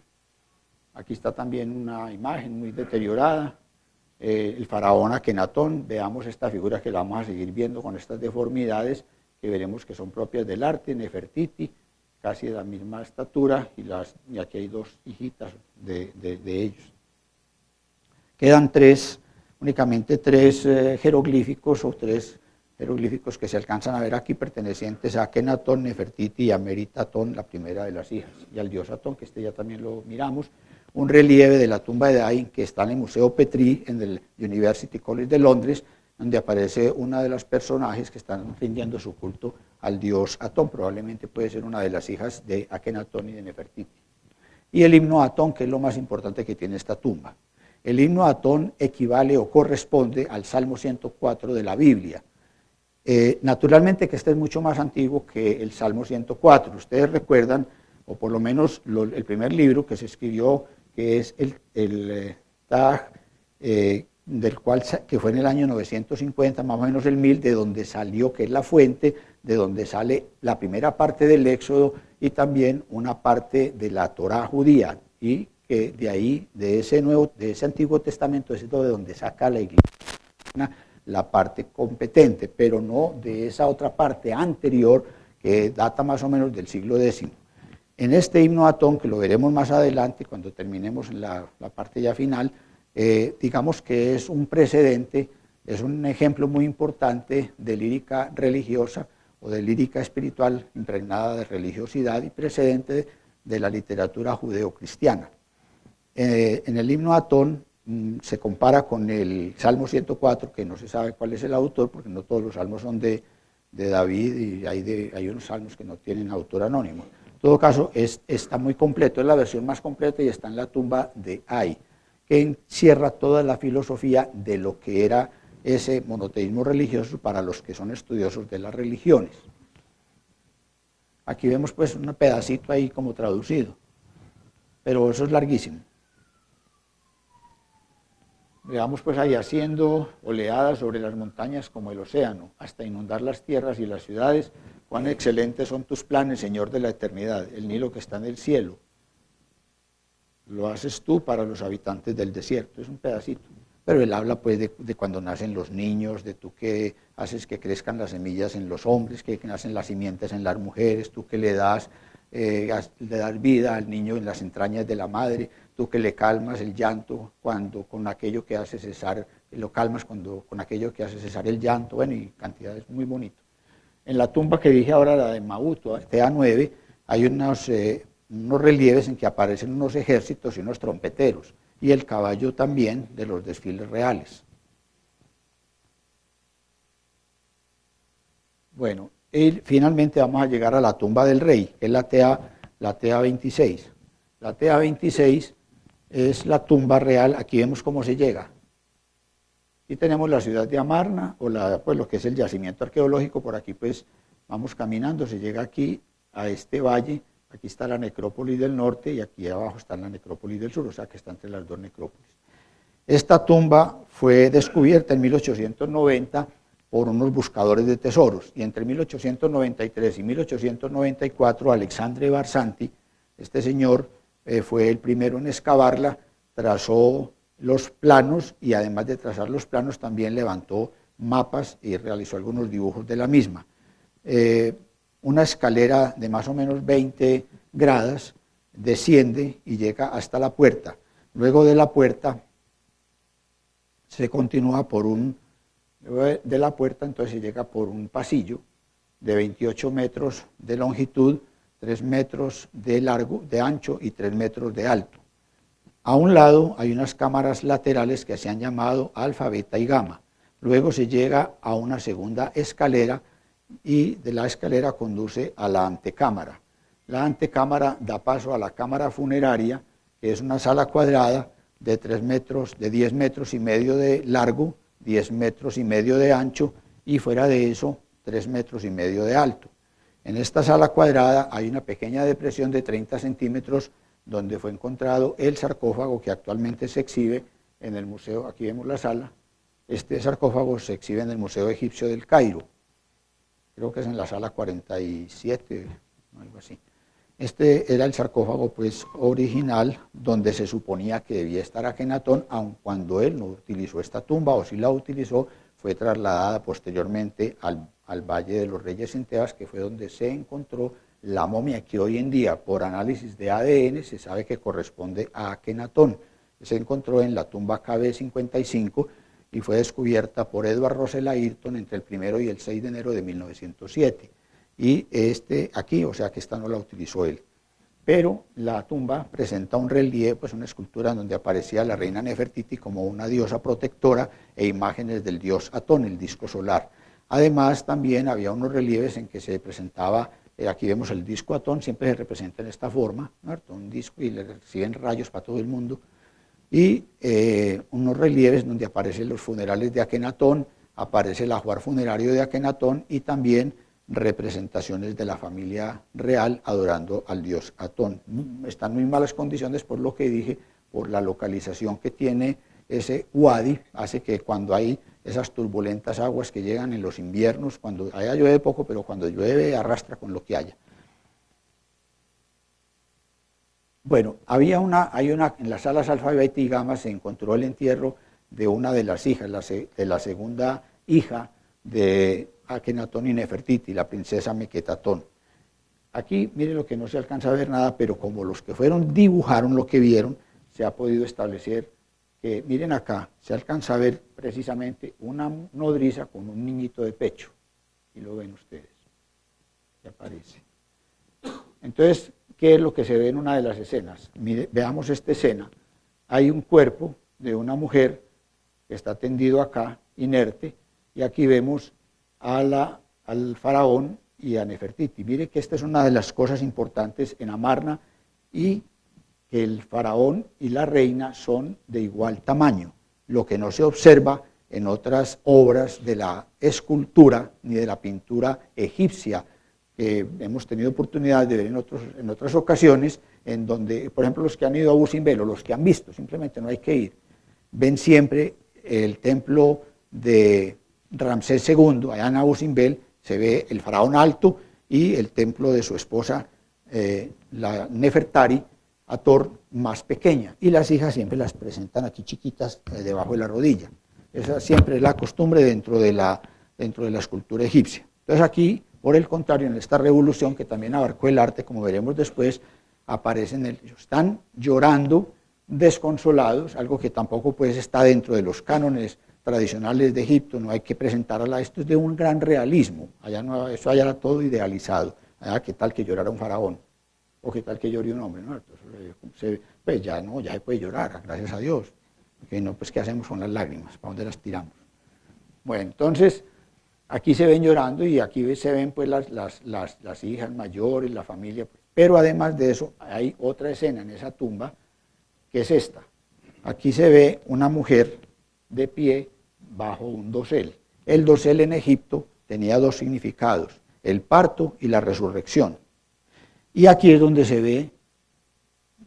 Aquí está también una imagen muy deteriorada. El faraón Akenatón, veamos esta figura que la vamos a seguir viendo con estas deformidades que veremos que son propias del arte, Nefertiti, casi de la misma estatura, y aquí hay 2 hijitas de ellos. Quedan únicamente 3 jeroglíficos, o 3 jeroglíficos que se alcanzan a ver aquí, pertenecientes a Akenatón, Nefertiti y a Meritatón, la primera de las hijas, y al dios Atón, que ya también lo miramos. Un relieve de la tumba de Ay que está en el Museo Petrie, en el University College de Londres, donde aparece una de las personajes que están rindiendo su culto al dios Atón. Probablemente puede ser una de las hijas de Akenatón y de Nefertiti. Y el himno a Atón, que es lo más importante que tiene esta tumba. El himno a Atón equivale o corresponde al Salmo 104 de la Biblia. Naturalmente que este es mucho más antiguo que el Salmo 104. Ustedes recuerdan, o por lo menos el primer libro que se escribió, que es el Taj, que fue en el año 950, más o menos el 1000, de donde salió, que es la fuente, de donde sale la primera parte del Éxodo y también una parte de la Torá judía, y que de ahí, de ese Antiguo Testamento, es de donde saca la Iglesia la parte competente, pero no de esa otra parte anterior que data más o menos del siglo X. En este himno a Atón, que lo veremos más adelante cuando terminemos la parte ya final, digamos que es un precedente, es un ejemplo muy importante de lírica religiosa o de lírica espiritual impregnada de religiosidad y precedente de la literatura judeocristiana. En el himno a Atón se compara con el Salmo 104, que no se sabe cuál es el autor, porque no todos los salmos son de David y hay unos salmos que no tienen autor anónimo. En todo caso, está muy completo, es la versión más completa y está en la tumba de Ay, que encierra toda la filosofía de lo que era ese monoteísmo religioso para los que son estudiosos de las religiones. Aquí vemos pues un pedacito ahí como traducido, pero eso es larguísimo. Veamos pues ahí haciendo oleadas sobre las montañas como el océano, hasta inundar las tierras y las ciudades. Cuán excelentes son tus planes, Señor de la eternidad, el Nilo que está en el cielo. Lo haces tú para los habitantes del desierto, es un pedacito. Pero él habla pues de cuando nacen los niños, de tú que haces que crezcan las semillas en los hombres, que nacen las simientes en las mujeres, tú que le das vida al niño en las entrañas de la madre, tú que le calmas el llanto cuando con aquello que hace cesar, lo calmas cuando con aquello que hace cesar el llanto, bueno, y cantidades muy bonitas. En la tumba que dije ahora, la de Mauto, TA9, hay unos relieves en que aparecen unos ejércitos y unos trompeteros, y el caballo también de los desfiles reales. Bueno, y finalmente vamos a llegar a la tumba del rey, que es la TA26. La TA26 es la tumba real, aquí vemos cómo se llega. Aquí tenemos la ciudad de Amarna, o pues lo que es el yacimiento arqueológico, por aquí pues vamos caminando, se llega aquí a este valle, aquí está la necrópolis del norte y aquí abajo está la necrópolis del sur, o sea que está entre las dos necrópolis. Esta tumba fue descubierta en 1890 por unos buscadores de tesoros, y entre 1893 y 1894 Alexandre Barsanti, este señor, fue el primero en excavarla, trazó los planos y además de trazar los planos también levantó mapas y realizó algunos dibujos de la misma. Una escalera de más o menos 20 gradas desciende y llega hasta la puerta. Luego de la puerta se continúa de la puerta, entonces se llega por un pasillo de 28 metros de longitud, 3 metros de largo, de ancho y 3 metros de alto. A un lado hay unas cámaras laterales que se han llamado alfa, beta y gamma. Luego se llega a una segunda escalera y de la escalera conduce a la antecámara. La antecámara da paso a la cámara funeraria, que es una sala cuadrada de 3 metros, de 10 metros y medio de largo, 10 metros y medio de ancho y fuera de eso 3 metros y medio de alto. En esta sala cuadrada hay una pequeña depresión de 30 centímetros donde fue encontrado el sarcófago que actualmente se exhibe en el museo, aquí vemos la sala, este sarcófago se exhibe en el Museo Egipcio del Cairo, creo que es en la sala 47, algo así. Este era el sarcófago pues original donde se suponía que debía estar Akenatón, aun cuando él no utilizó esta tumba, o si la utilizó, fue trasladada posteriormente al Valle de los Reyes en Tebas, que fue donde se encontró la momia que hoy en día, por análisis de ADN, se sabe que corresponde a Akenatón. Se encontró en la tumba KB55 y fue descubierta por Edward Russell Ayrton entre el 1 y el 6 de enero de 1907. Y aquí, o sea que esta no la utilizó él. Pero la tumba presenta un relieve, pues una escultura en donde aparecía la reina Nefertiti como una diosa protectora e imágenes del dios Atón, el disco solar. Además, también había unos relieves en que se presentaba, aquí vemos el disco Atón, siempre se representa en esta forma, ¿no? Un disco y le reciben rayos para todo el mundo. Y unos relieves donde aparecen los funerales de Akenatón, aparece el ajuar funerario de Akenatón y también representaciones de la familia real adorando al dios Atón. Están en muy malas condiciones por lo que dije, por la localización que tiene ese wadi, hace que cuando hay esas turbulentas aguas que llegan en los inviernos, cuando allá llueve poco, pero cuando llueve arrastra con lo que haya. Bueno, en las salas alfa, beta y gamma se encontró el entierro de una de las hijas, de la segunda hija de Akenatón y Nefertiti, la princesa Mequetatón. Aquí, mire lo que no se alcanza a ver nada, pero como los que dibujaron lo que vieron, se ha podido establecer que, miren acá, se alcanza a ver precisamente una nodriza con un niñito de pecho, y lo ven ustedes, que aparece. Entonces, ¿qué es lo que se ve en una de las escenas? Mire, veamos esta escena. Hay un cuerpo de una mujer que está tendido acá, inerte, y aquí vemos al faraón y a Nefertiti. Mire que esta es una de las cosas importantes en Amarna, y que el faraón y la reina son de igual tamaño, lo que no se observa en otras obras de la escultura ni de la pintura egipcia, que hemos tenido oportunidad de ver en otras ocasiones, en donde, por ejemplo, los que han ido a Abu Simbel, o los que han visto, simplemente no hay que ir, ven siempre el templo de Ramsés II, allá en Abu Simbel, se ve el faraón alto y el templo de su esposa, la Nefertari, Hathor, más pequeña, y las hijas siempre las presentan aquí chiquitas, debajo de la rodilla. Esa siempre es la costumbre dentro de la escultura egipcia. Entonces aquí, por el contrario, en esta revolución que también abarcó el arte, como veremos después, aparecen ellos. Están llorando, desconsolados, algo que tampoco pues está dentro de los cánones tradicionales de Egipto. No hay que presentarla, esto es de un gran realismo. Allá no, eso allá era todo idealizado. Allá, ¿qué tal que llorara un faraón? O qué tal que llore un hombre, ¿no? Entonces, pues ya no, ya se puede llorar, gracias a Dios. Porque no, pues ¿qué hacemos con las lágrimas? ¿Para dónde las tiramos? Bueno, entonces, aquí se ven llorando y aquí se ven pues las hijas mayores, la familia. Pero además de eso, hay otra escena en esa tumba, que es esta. Aquí se ve una mujer de pie bajo un dosel. El dosel en Egipto tenía dos significados, el parto y la resurrección. Y aquí es donde se ve,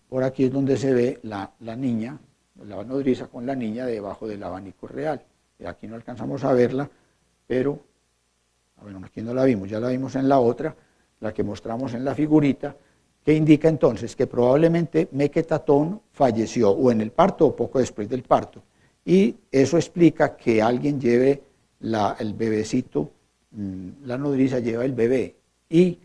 por aquí es donde se ve la niña, la nodriza con la niña debajo del abanico real. Y aquí no alcanzamos a verla, pero, bueno, aquí no la vimos, ya la vimos en la otra, la que mostramos en la figurita, que indica entonces que probablemente Mequetatón falleció o en el parto o poco después del parto. Y eso explica que alguien lleve el bebecito, la nodriza lleva el bebé, y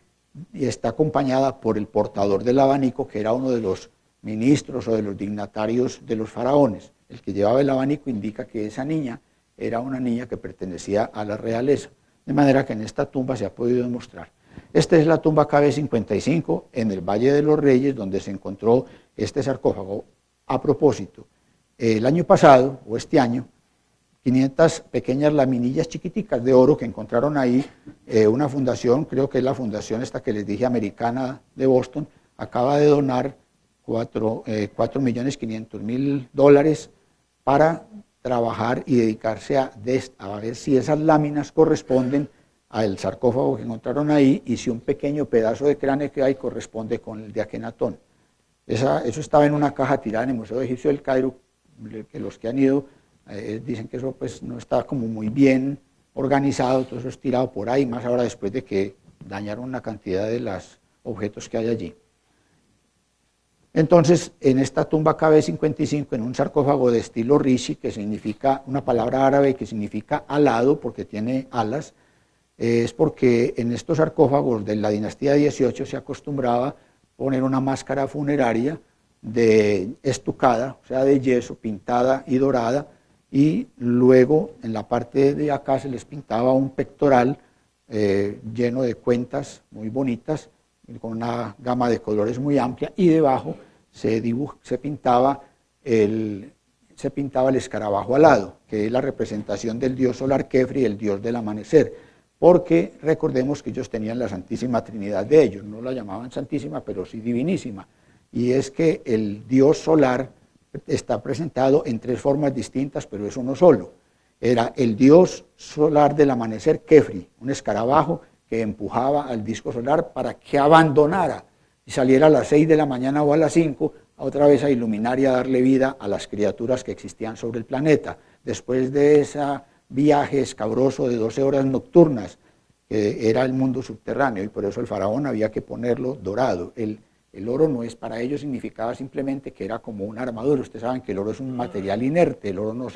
está acompañada por el portador del abanico, que era uno de los ministros o de los dignatarios de los faraones. El que llevaba el abanico indica que esa niña era una niña que pertenecía a la realeza, de manera que en esta tumba se ha podido demostrar. Esta es la tumba KB55 en el Valle de los Reyes, donde se encontró este sarcófago. A propósito, el año pasado, o este año, 500 pequeñas laminillas chiquiticas de oro que encontraron ahí, una fundación, creo que es la fundación esta que les dije, americana de Boston, acaba de donar $4.500.000 para trabajar y dedicarse a ver si esas láminas corresponden al sarcófago que encontraron ahí y si un pequeño pedazo de cráneo que hay corresponde con el de Akenatón. Eso estaba en una caja tirada en el Museo Egipcio del Cairo, que los que han ido dicen que eso pues no está como muy bien organizado, todo eso es tirado por ahí, más ahora después de que dañaron una cantidad de los objetos que hay allí. Entonces, en esta tumba KB55, en un sarcófago de estilo Rishi, que significa una palabra árabe que significa alado, porque tiene alas, es porque en estos sarcófagos de la dinastía 18 se acostumbraba poner una máscara funeraria estucada, o sea, de yeso, pintada y dorada, y luego en la parte de acá se les pintaba un pectoral lleno de cuentas muy bonitas, con una gama de colores muy amplia, y debajo se pintaba el escarabajo alado, que es la representación del dios solar Kefri, el dios del amanecer, porque recordemos que ellos tenían la Santísima Trinidad de ellos, no la llamaban Santísima, pero sí Divinísima, y es que el dios solar está presentado en tres formas distintas, pero es uno solo. Era el dios solar del amanecer Kefri, un escarabajo que empujaba al disco solar para que abandonara y saliera a las 6 de la mañana o a las 5, otra vez a iluminar y a darle vida a las criaturas que existían sobre el planeta. Después de ese viaje escabroso de 12 horas nocturnas, que era el mundo subterráneo, y por eso el faraón había que ponerlo dorado. El oro no es para ellos, significaba simplemente que era como una armadura. Ustedes saben que el oro es un material inerte, el oro no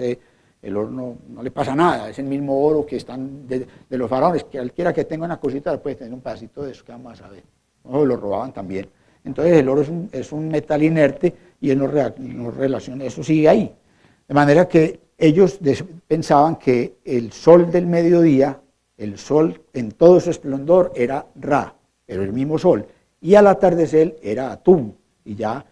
le pasa nada, es el mismo oro que están de los faraones, que cualquiera que tenga una cosita puede tener un pedacito de eso, que vamos a ver. No, lo robaban también. Entonces el oro es un metal inerte y él no relaciona, eso sigue ahí. De manera que ellos pensaban que el sol del mediodía, el sol en todo su esplendor era Ra, pero el mismo sol. Y al atardecer era Atum, y ya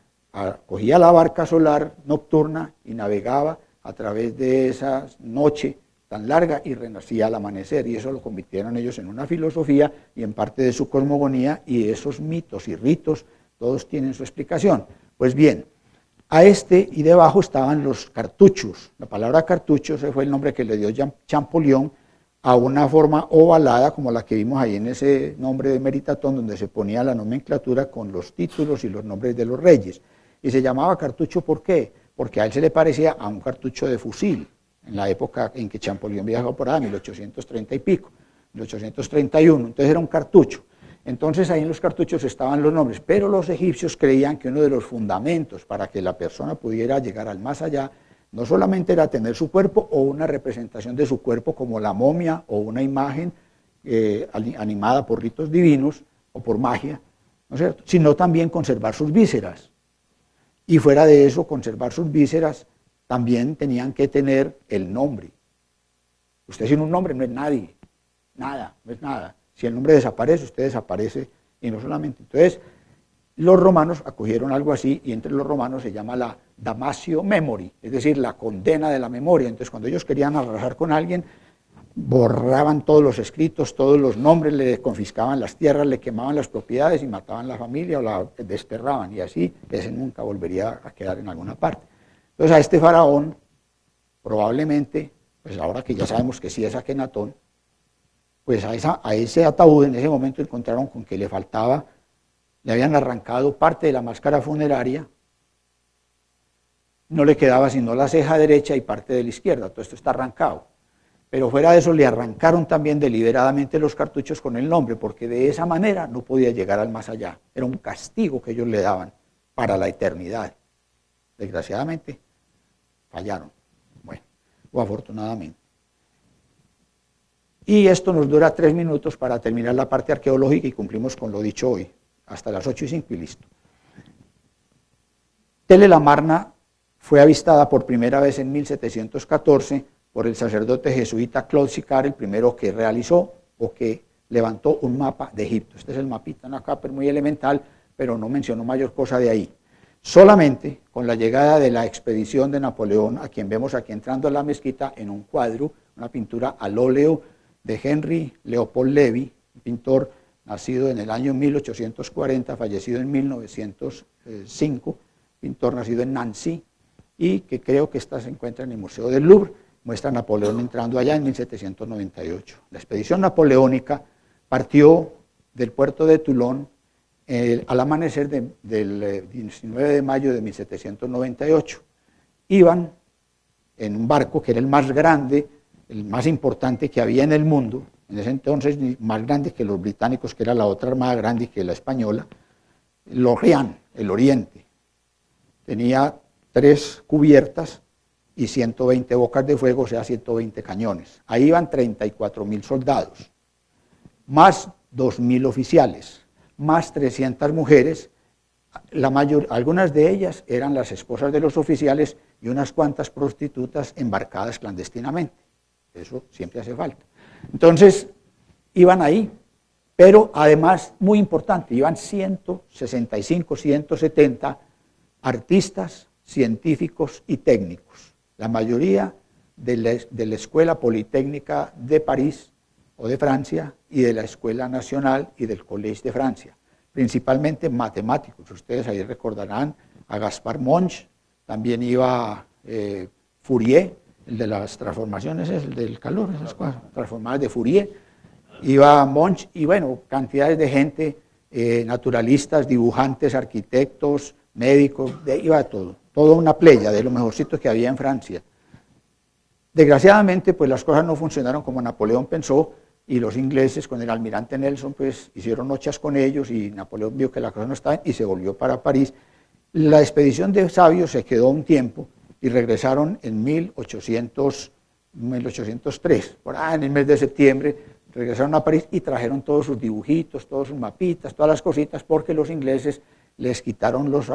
cogía la barca solar nocturna y navegaba a través de esa noche tan larga y renacía al amanecer, y eso lo convirtieron ellos en una filosofía y en parte de su cosmogonía, y esos mitos y ritos todos tienen su explicación. Pues bien, a este y debajo estaban los cartuchos. La palabra cartucho, ese fue el nombre que le dio Champollion a una forma ovalada como la que vimos ahí en ese nombre de Meritatón, donde se ponía la nomenclatura con los títulos y los nombres de los reyes. Y se llamaba cartucho, ¿por qué? Porque a él se le parecía a un cartucho de fusil, en la época en que Champollion viajó por ahí, 1830 y pico, 1831, entonces era un cartucho. Entonces ahí en los cartuchos estaban los nombres, pero los egipcios creían que uno de los fundamentos para que la persona pudiera llegar al más allá no solamente era tener su cuerpo o una representación de su cuerpo como la momia o una imagen animada por ritos divinos o por magia, ¿no es cierto?, sino también conservar sus vísceras. Y fuera de eso, conservar sus vísceras, también tenían que tener el nombre. Usted sin un nombre no es nadie, nada, no es nada. Si el nombre desaparece, usted desaparece, y no solamente. Entonces, los romanos acogieron algo así, y entre los romanos se llama la damatio memori, es decir, la condena de la memoria. Entonces, cuando ellos querían arrasar con alguien, borraban todos los escritos, todos los nombres, le confiscaban las tierras, le quemaban las propiedades y mataban la familia o la desterraban, y así ese nunca volvería a quedar en alguna parte. Entonces a este faraón, probablemente, pues ahora que ya sabemos que sí es Akenatón, pues a ese ataúd en ese momento encontraron con que le faltaba, le habían arrancado parte de la máscara funeraria, no le quedaba sino la ceja derecha y parte de la izquierda, todo esto está arrancado. Pero fuera de eso le arrancaron también deliberadamente los cartuchos con el nombre, porque de esa manera no podía llegar al más allá. Era un castigo que ellos le daban para la eternidad. Desgraciadamente, fallaron. Bueno, o afortunadamente. Y esto nos dura 3 minutos para terminar la parte arqueológica y cumplimos con lo dicho hoy. Hasta las 8:05 y listo. Tell el Amarna fue avistada por primera vez en 1714 por el sacerdote jesuita Claude Sicard, el primero que realizó o que levantó un mapa de Egipto. Este es el mapita, una capa muy elemental, pero no mencionó mayor cosa de ahí. Solamente con la llegada de la expedición de Napoleón, a quien vemos aquí entrando a la mezquita en un cuadro, una pintura al óleo de Henry Leopold Levy, un pintor nacido en el año 1840, fallecido en 1905, pintor nacido en Nancy, y que creo que esta se encuentra en el Museo del Louvre. Muestra a Napoleón entrando allá en 1798. La expedición napoleónica partió del puerto de Toulon al amanecer del 19 de mayo de 1798. Iban en un barco que era el más grande, el más importante que había en el mundo, en ese entonces más grande que los británicos, que era la otra armada grande que la española, l'Orient, el Oriente. Tenía 3 cubiertas y 120 bocas de fuego, o sea, 120 cañones. Ahí iban 34.000 soldados, más 2.000 oficiales, más 300 mujeres, algunas de ellas eran las esposas de los oficiales y unas cuantas prostitutas embarcadas clandestinamente. Eso siempre hace falta. Entonces, iban ahí, pero además, muy importante, iban 165, 170 artistas, científicos y técnicos. La mayoría de la Escuela Politécnica de París o de Francia y de la Escuela Nacional y del Collège de Francia, principalmente matemáticos. Ustedes ahí recordarán a Gaspard Monge, también iba Fourier, el de las transformaciones, el del calor, esas cosas transformadas de Fourier, iba Monge y bueno, cantidades de gente, naturalistas, dibujantes, arquitectos, médicos, iba todo. Toda una playa de lo mejorcito que había en Francia. Desgraciadamente, pues las cosas no funcionaron como Napoleón pensó, y los ingleses con el almirante Nelson pues hicieron noches con ellos, y Napoleón vio que la cosa no estaba y se volvió para París. La expedición de sabios se quedó un tiempo y regresaron en 1803, por ahí en el mes de septiembre, regresaron a París y trajeron todos sus dibujitos, todos sus mapitas, todas las cositas, porque los ingleses les quitaron los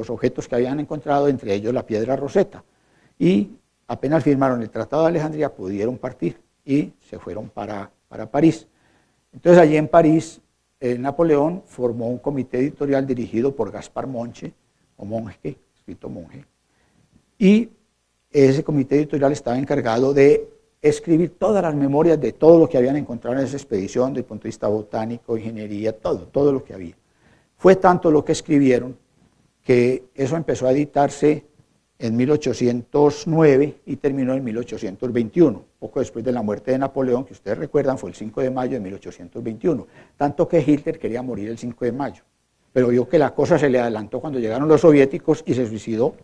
objetos que habían encontrado, entre ellos la piedra Rosetta. Y apenas firmaron el Tratado de Alejandría, pudieron partir y se fueron para París. Entonces allí en París, Napoleón formó un comité editorial dirigido por Gaspard Monge, o monje, escrito monje, y ese comité editorial estaba encargado de escribir todas las memorias de todo lo que habían encontrado en esa expedición, desde el punto de vista botánico, ingeniería, todo lo que había. Fue tanto lo que escribieron que eso empezó a editarse en 1809 y terminó en 1821, poco después de la muerte de Napoleón, que ustedes recuerdan fue el 5 de mayo de 1821, tanto que Hitler quería morir el 5 de mayo, pero vio que la cosa se le adelantó cuando llegaron los soviéticos y se suicidó,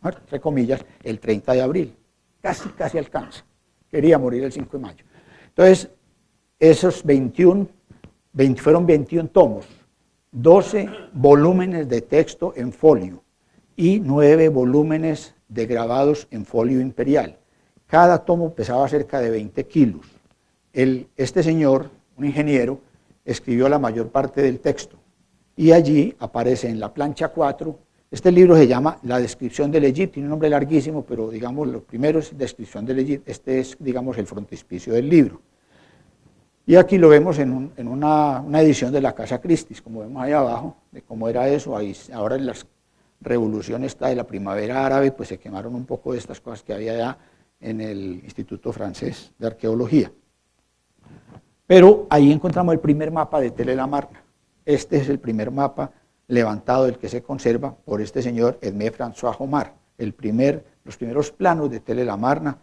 entre comillas, el 30 de abril, casi alcanza, quería morir el 5 de mayo. Entonces, esos fueron 21 tomos, 12 volúmenes de texto en folio, y 9 volúmenes de grabados en folio imperial. Cada tomo pesaba cerca de 20 kilos. Este señor, un ingeniero, escribió la mayor parte del texto. Y allí aparece en la plancha 4, este libro se llama La descripción del Egipto, tiene un nombre larguísimo, pero digamos, lo primero es descripción del Egipto, este es, digamos, el frontispicio del libro. Y aquí lo vemos en una edición de la Casa Christie's, como vemos ahí abajo, de cómo era eso, ahí, ahora en las revolución esta de la primavera árabe, pues se quemaron un poco de estas cosas que había ya en el Instituto Francés de Arqueología. Pero ahí encontramos el primer mapa de Tell-el-Amarna. Este es el primer mapa levantado, el que se conserva por este señor Edmé François Homar, los primeros planos de Tell-el-Amarna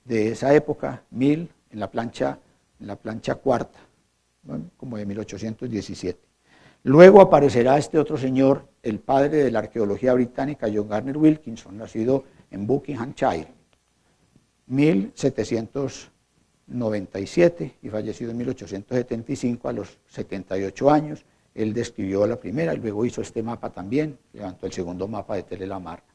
de esa época, en la plancha cuarta, bueno, como de 1817. Luego aparecerá este otro señor, el padre de la arqueología británica, John Garner Wilkinson, nacido en Buckinghamshire, 1797 y fallecido en 1875 a los 78 años. Él describió la primera y luego hizo este mapa también, levantó el segundo mapa de Tell-el-Amarna.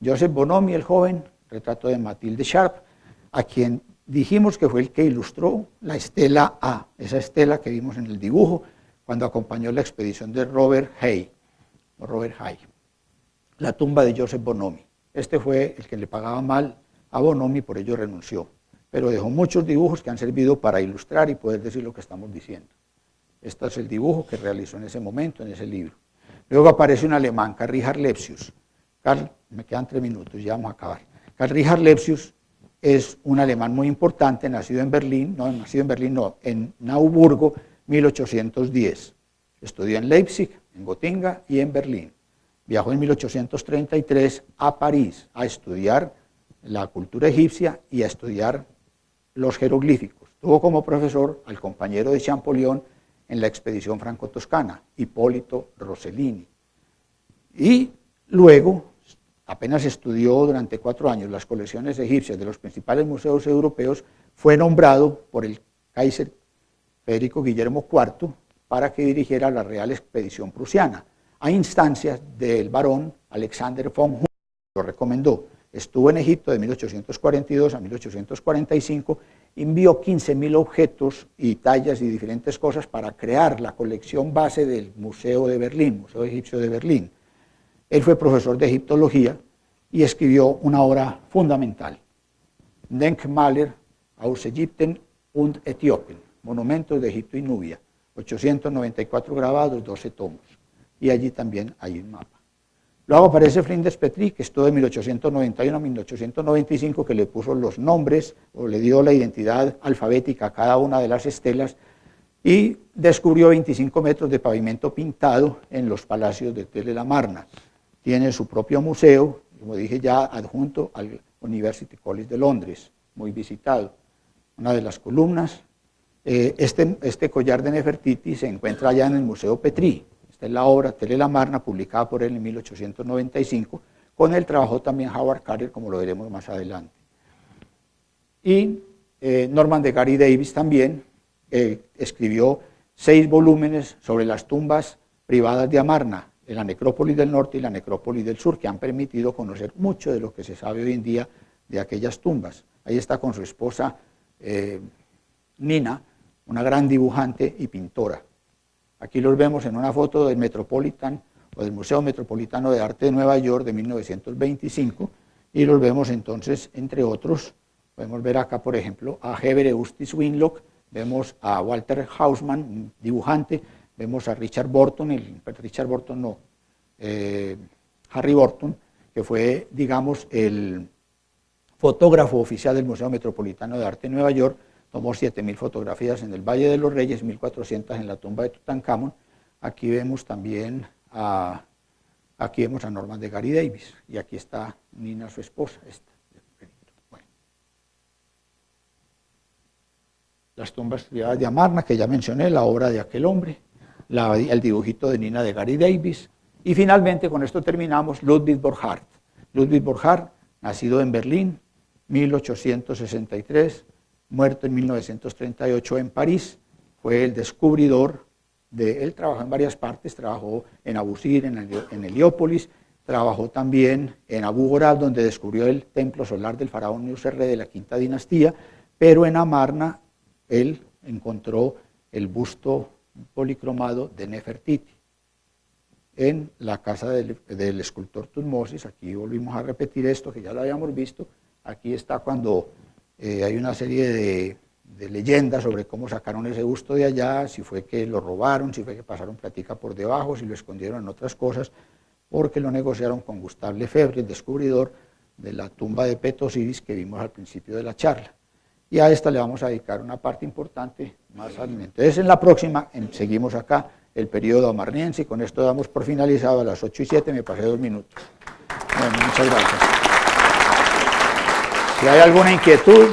Joseph Bonomi, el joven, retrato de Mathilde Sharp, a quien dijimos que fue el que ilustró la estela A, esa estela que vimos en el dibujo, cuando acompañó la expedición de Robert Hay, la tumba de Joseph Bonomi. Este fue el que le pagaba mal a Bonomi, por ello renunció, pero dejó muchos dibujos que han servido para ilustrar y poder decir lo que estamos diciendo. Este es el dibujo que realizó en ese momento, en ese libro. Luego aparece un alemán, Karl Richard Lepsius. Me quedan 3 minutos, ya vamos a acabar. Karl Richard Lepsius es un alemán muy importante, nacido en Nauburgo, 1810. Estudió en Leipzig, en Gotinga y en Berlín. Viajó en 1833 a París a estudiar la cultura egipcia y a estudiar los jeroglíficos. Tuvo como profesor al compañero de Champollion en la expedición franco-toscana, Hipólito Rossellini. Y luego, apenas estudió durante 4 años las colecciones egipcias de los principales museos europeos, fue nombrado por el Kaiser Federico Guillermo IV para que dirigiera la Real Expedición Prusiana, a instancias del barón Alexander von Humboldt, lo recomendó. Estuvo en Egipto de 1842 a 1845, envió 15.000 objetos y tallas y diferentes cosas para crear la colección base del Museo de Berlín, Museo Egipcio de Berlín. Él fue profesor de egiptología y escribió una obra fundamental, Denkmäler aus Ägypten und Äthiopien, Monumentos de Egipto y Nubia, 894 grabados, 12 tomos. Y allí también hay un mapa. Luego aparece Flinders Petrie, que estuvo de 1891 a 1895, que le puso los nombres o le dio la identidad alfabética a cada una de las estelas y descubrió 25 metros de pavimento pintado en los palacios de Tell-el-Amarna. Tiene su propio museo, como dije ya, adjunto al University College de Londres, muy visitado. Una de las columnas, este collar de Nefertiti se encuentra allá en el Museo Petrie. Esta es la obra Tell-el-Amarna, publicada por él en 1895, con él trabajó también Howard Carter, como lo veremos más adelante. Y Norman de Gary Davis también escribió 6 volúmenes sobre las tumbas privadas de Amarna, en la necrópolis del norte y la necrópolis del sur, que han permitido conocer mucho de lo que se sabe hoy en día de aquellas tumbas. Ahí está con su esposa Nina, una gran dibujante y pintora. Aquí los vemos en una foto del Metropolitan o del Museo Metropolitano de Arte de Nueva York de 1925, y los vemos entonces, entre otros, podemos ver acá, por ejemplo, a Heber Eustace Winlock, vemos a Walter Hausmann, un dibujante, vemos a Richard Burton, Harry Burton, que fue, digamos, el fotógrafo oficial del Museo Metropolitano de Arte de Nueva York. Tomó 7.000 fotografías en el Valle de los Reyes, 1.400 en la tumba de Tutankamón. Aquí vemos también a Norman de Gary Davis, y aquí está Nina, su esposa. Bueno. Las tumbas privadas de Amarna, que ya mencioné, la obra de aquel hombre, el dibujito de Nina de Gary Davis, y finalmente, con esto terminamos, Ludwig Borchardt. Ludwig Borchardt, nacido en Berlín, 1863, muerto en 1938 en París, fue el descubridor él trabajó en varias partes, trabajó en Abusir, en Heliópolis, trabajó también en Abu Ghorab, donde descubrió el templo solar del faraón Nusserre de la quinta dinastía, pero en Amarna él encontró el busto policromado de Nefertiti en la casa del escultor Tutmosis. Aquí volvimos a repetir esto, que ya lo habíamos visto. Aquí está cuando hay una serie de leyendas sobre cómo sacaron ese busto de allá, si fue que lo robaron, si fue que pasaron platica por debajo, si lo escondieron en otras cosas, porque lo negociaron con Gustave Lefebvre, el descubridor de la tumba de Pet-Osiris que vimos al principio de la charla. Y a esta le vamos a dedicar una parte importante más adelante. Entonces, en la próxima seguimos acá el periodo amarniense, y con esto damos por finalizado. A las 8:07, me pasé 2 minutos. Bueno, muchas gracias. Si hay alguna inquietud...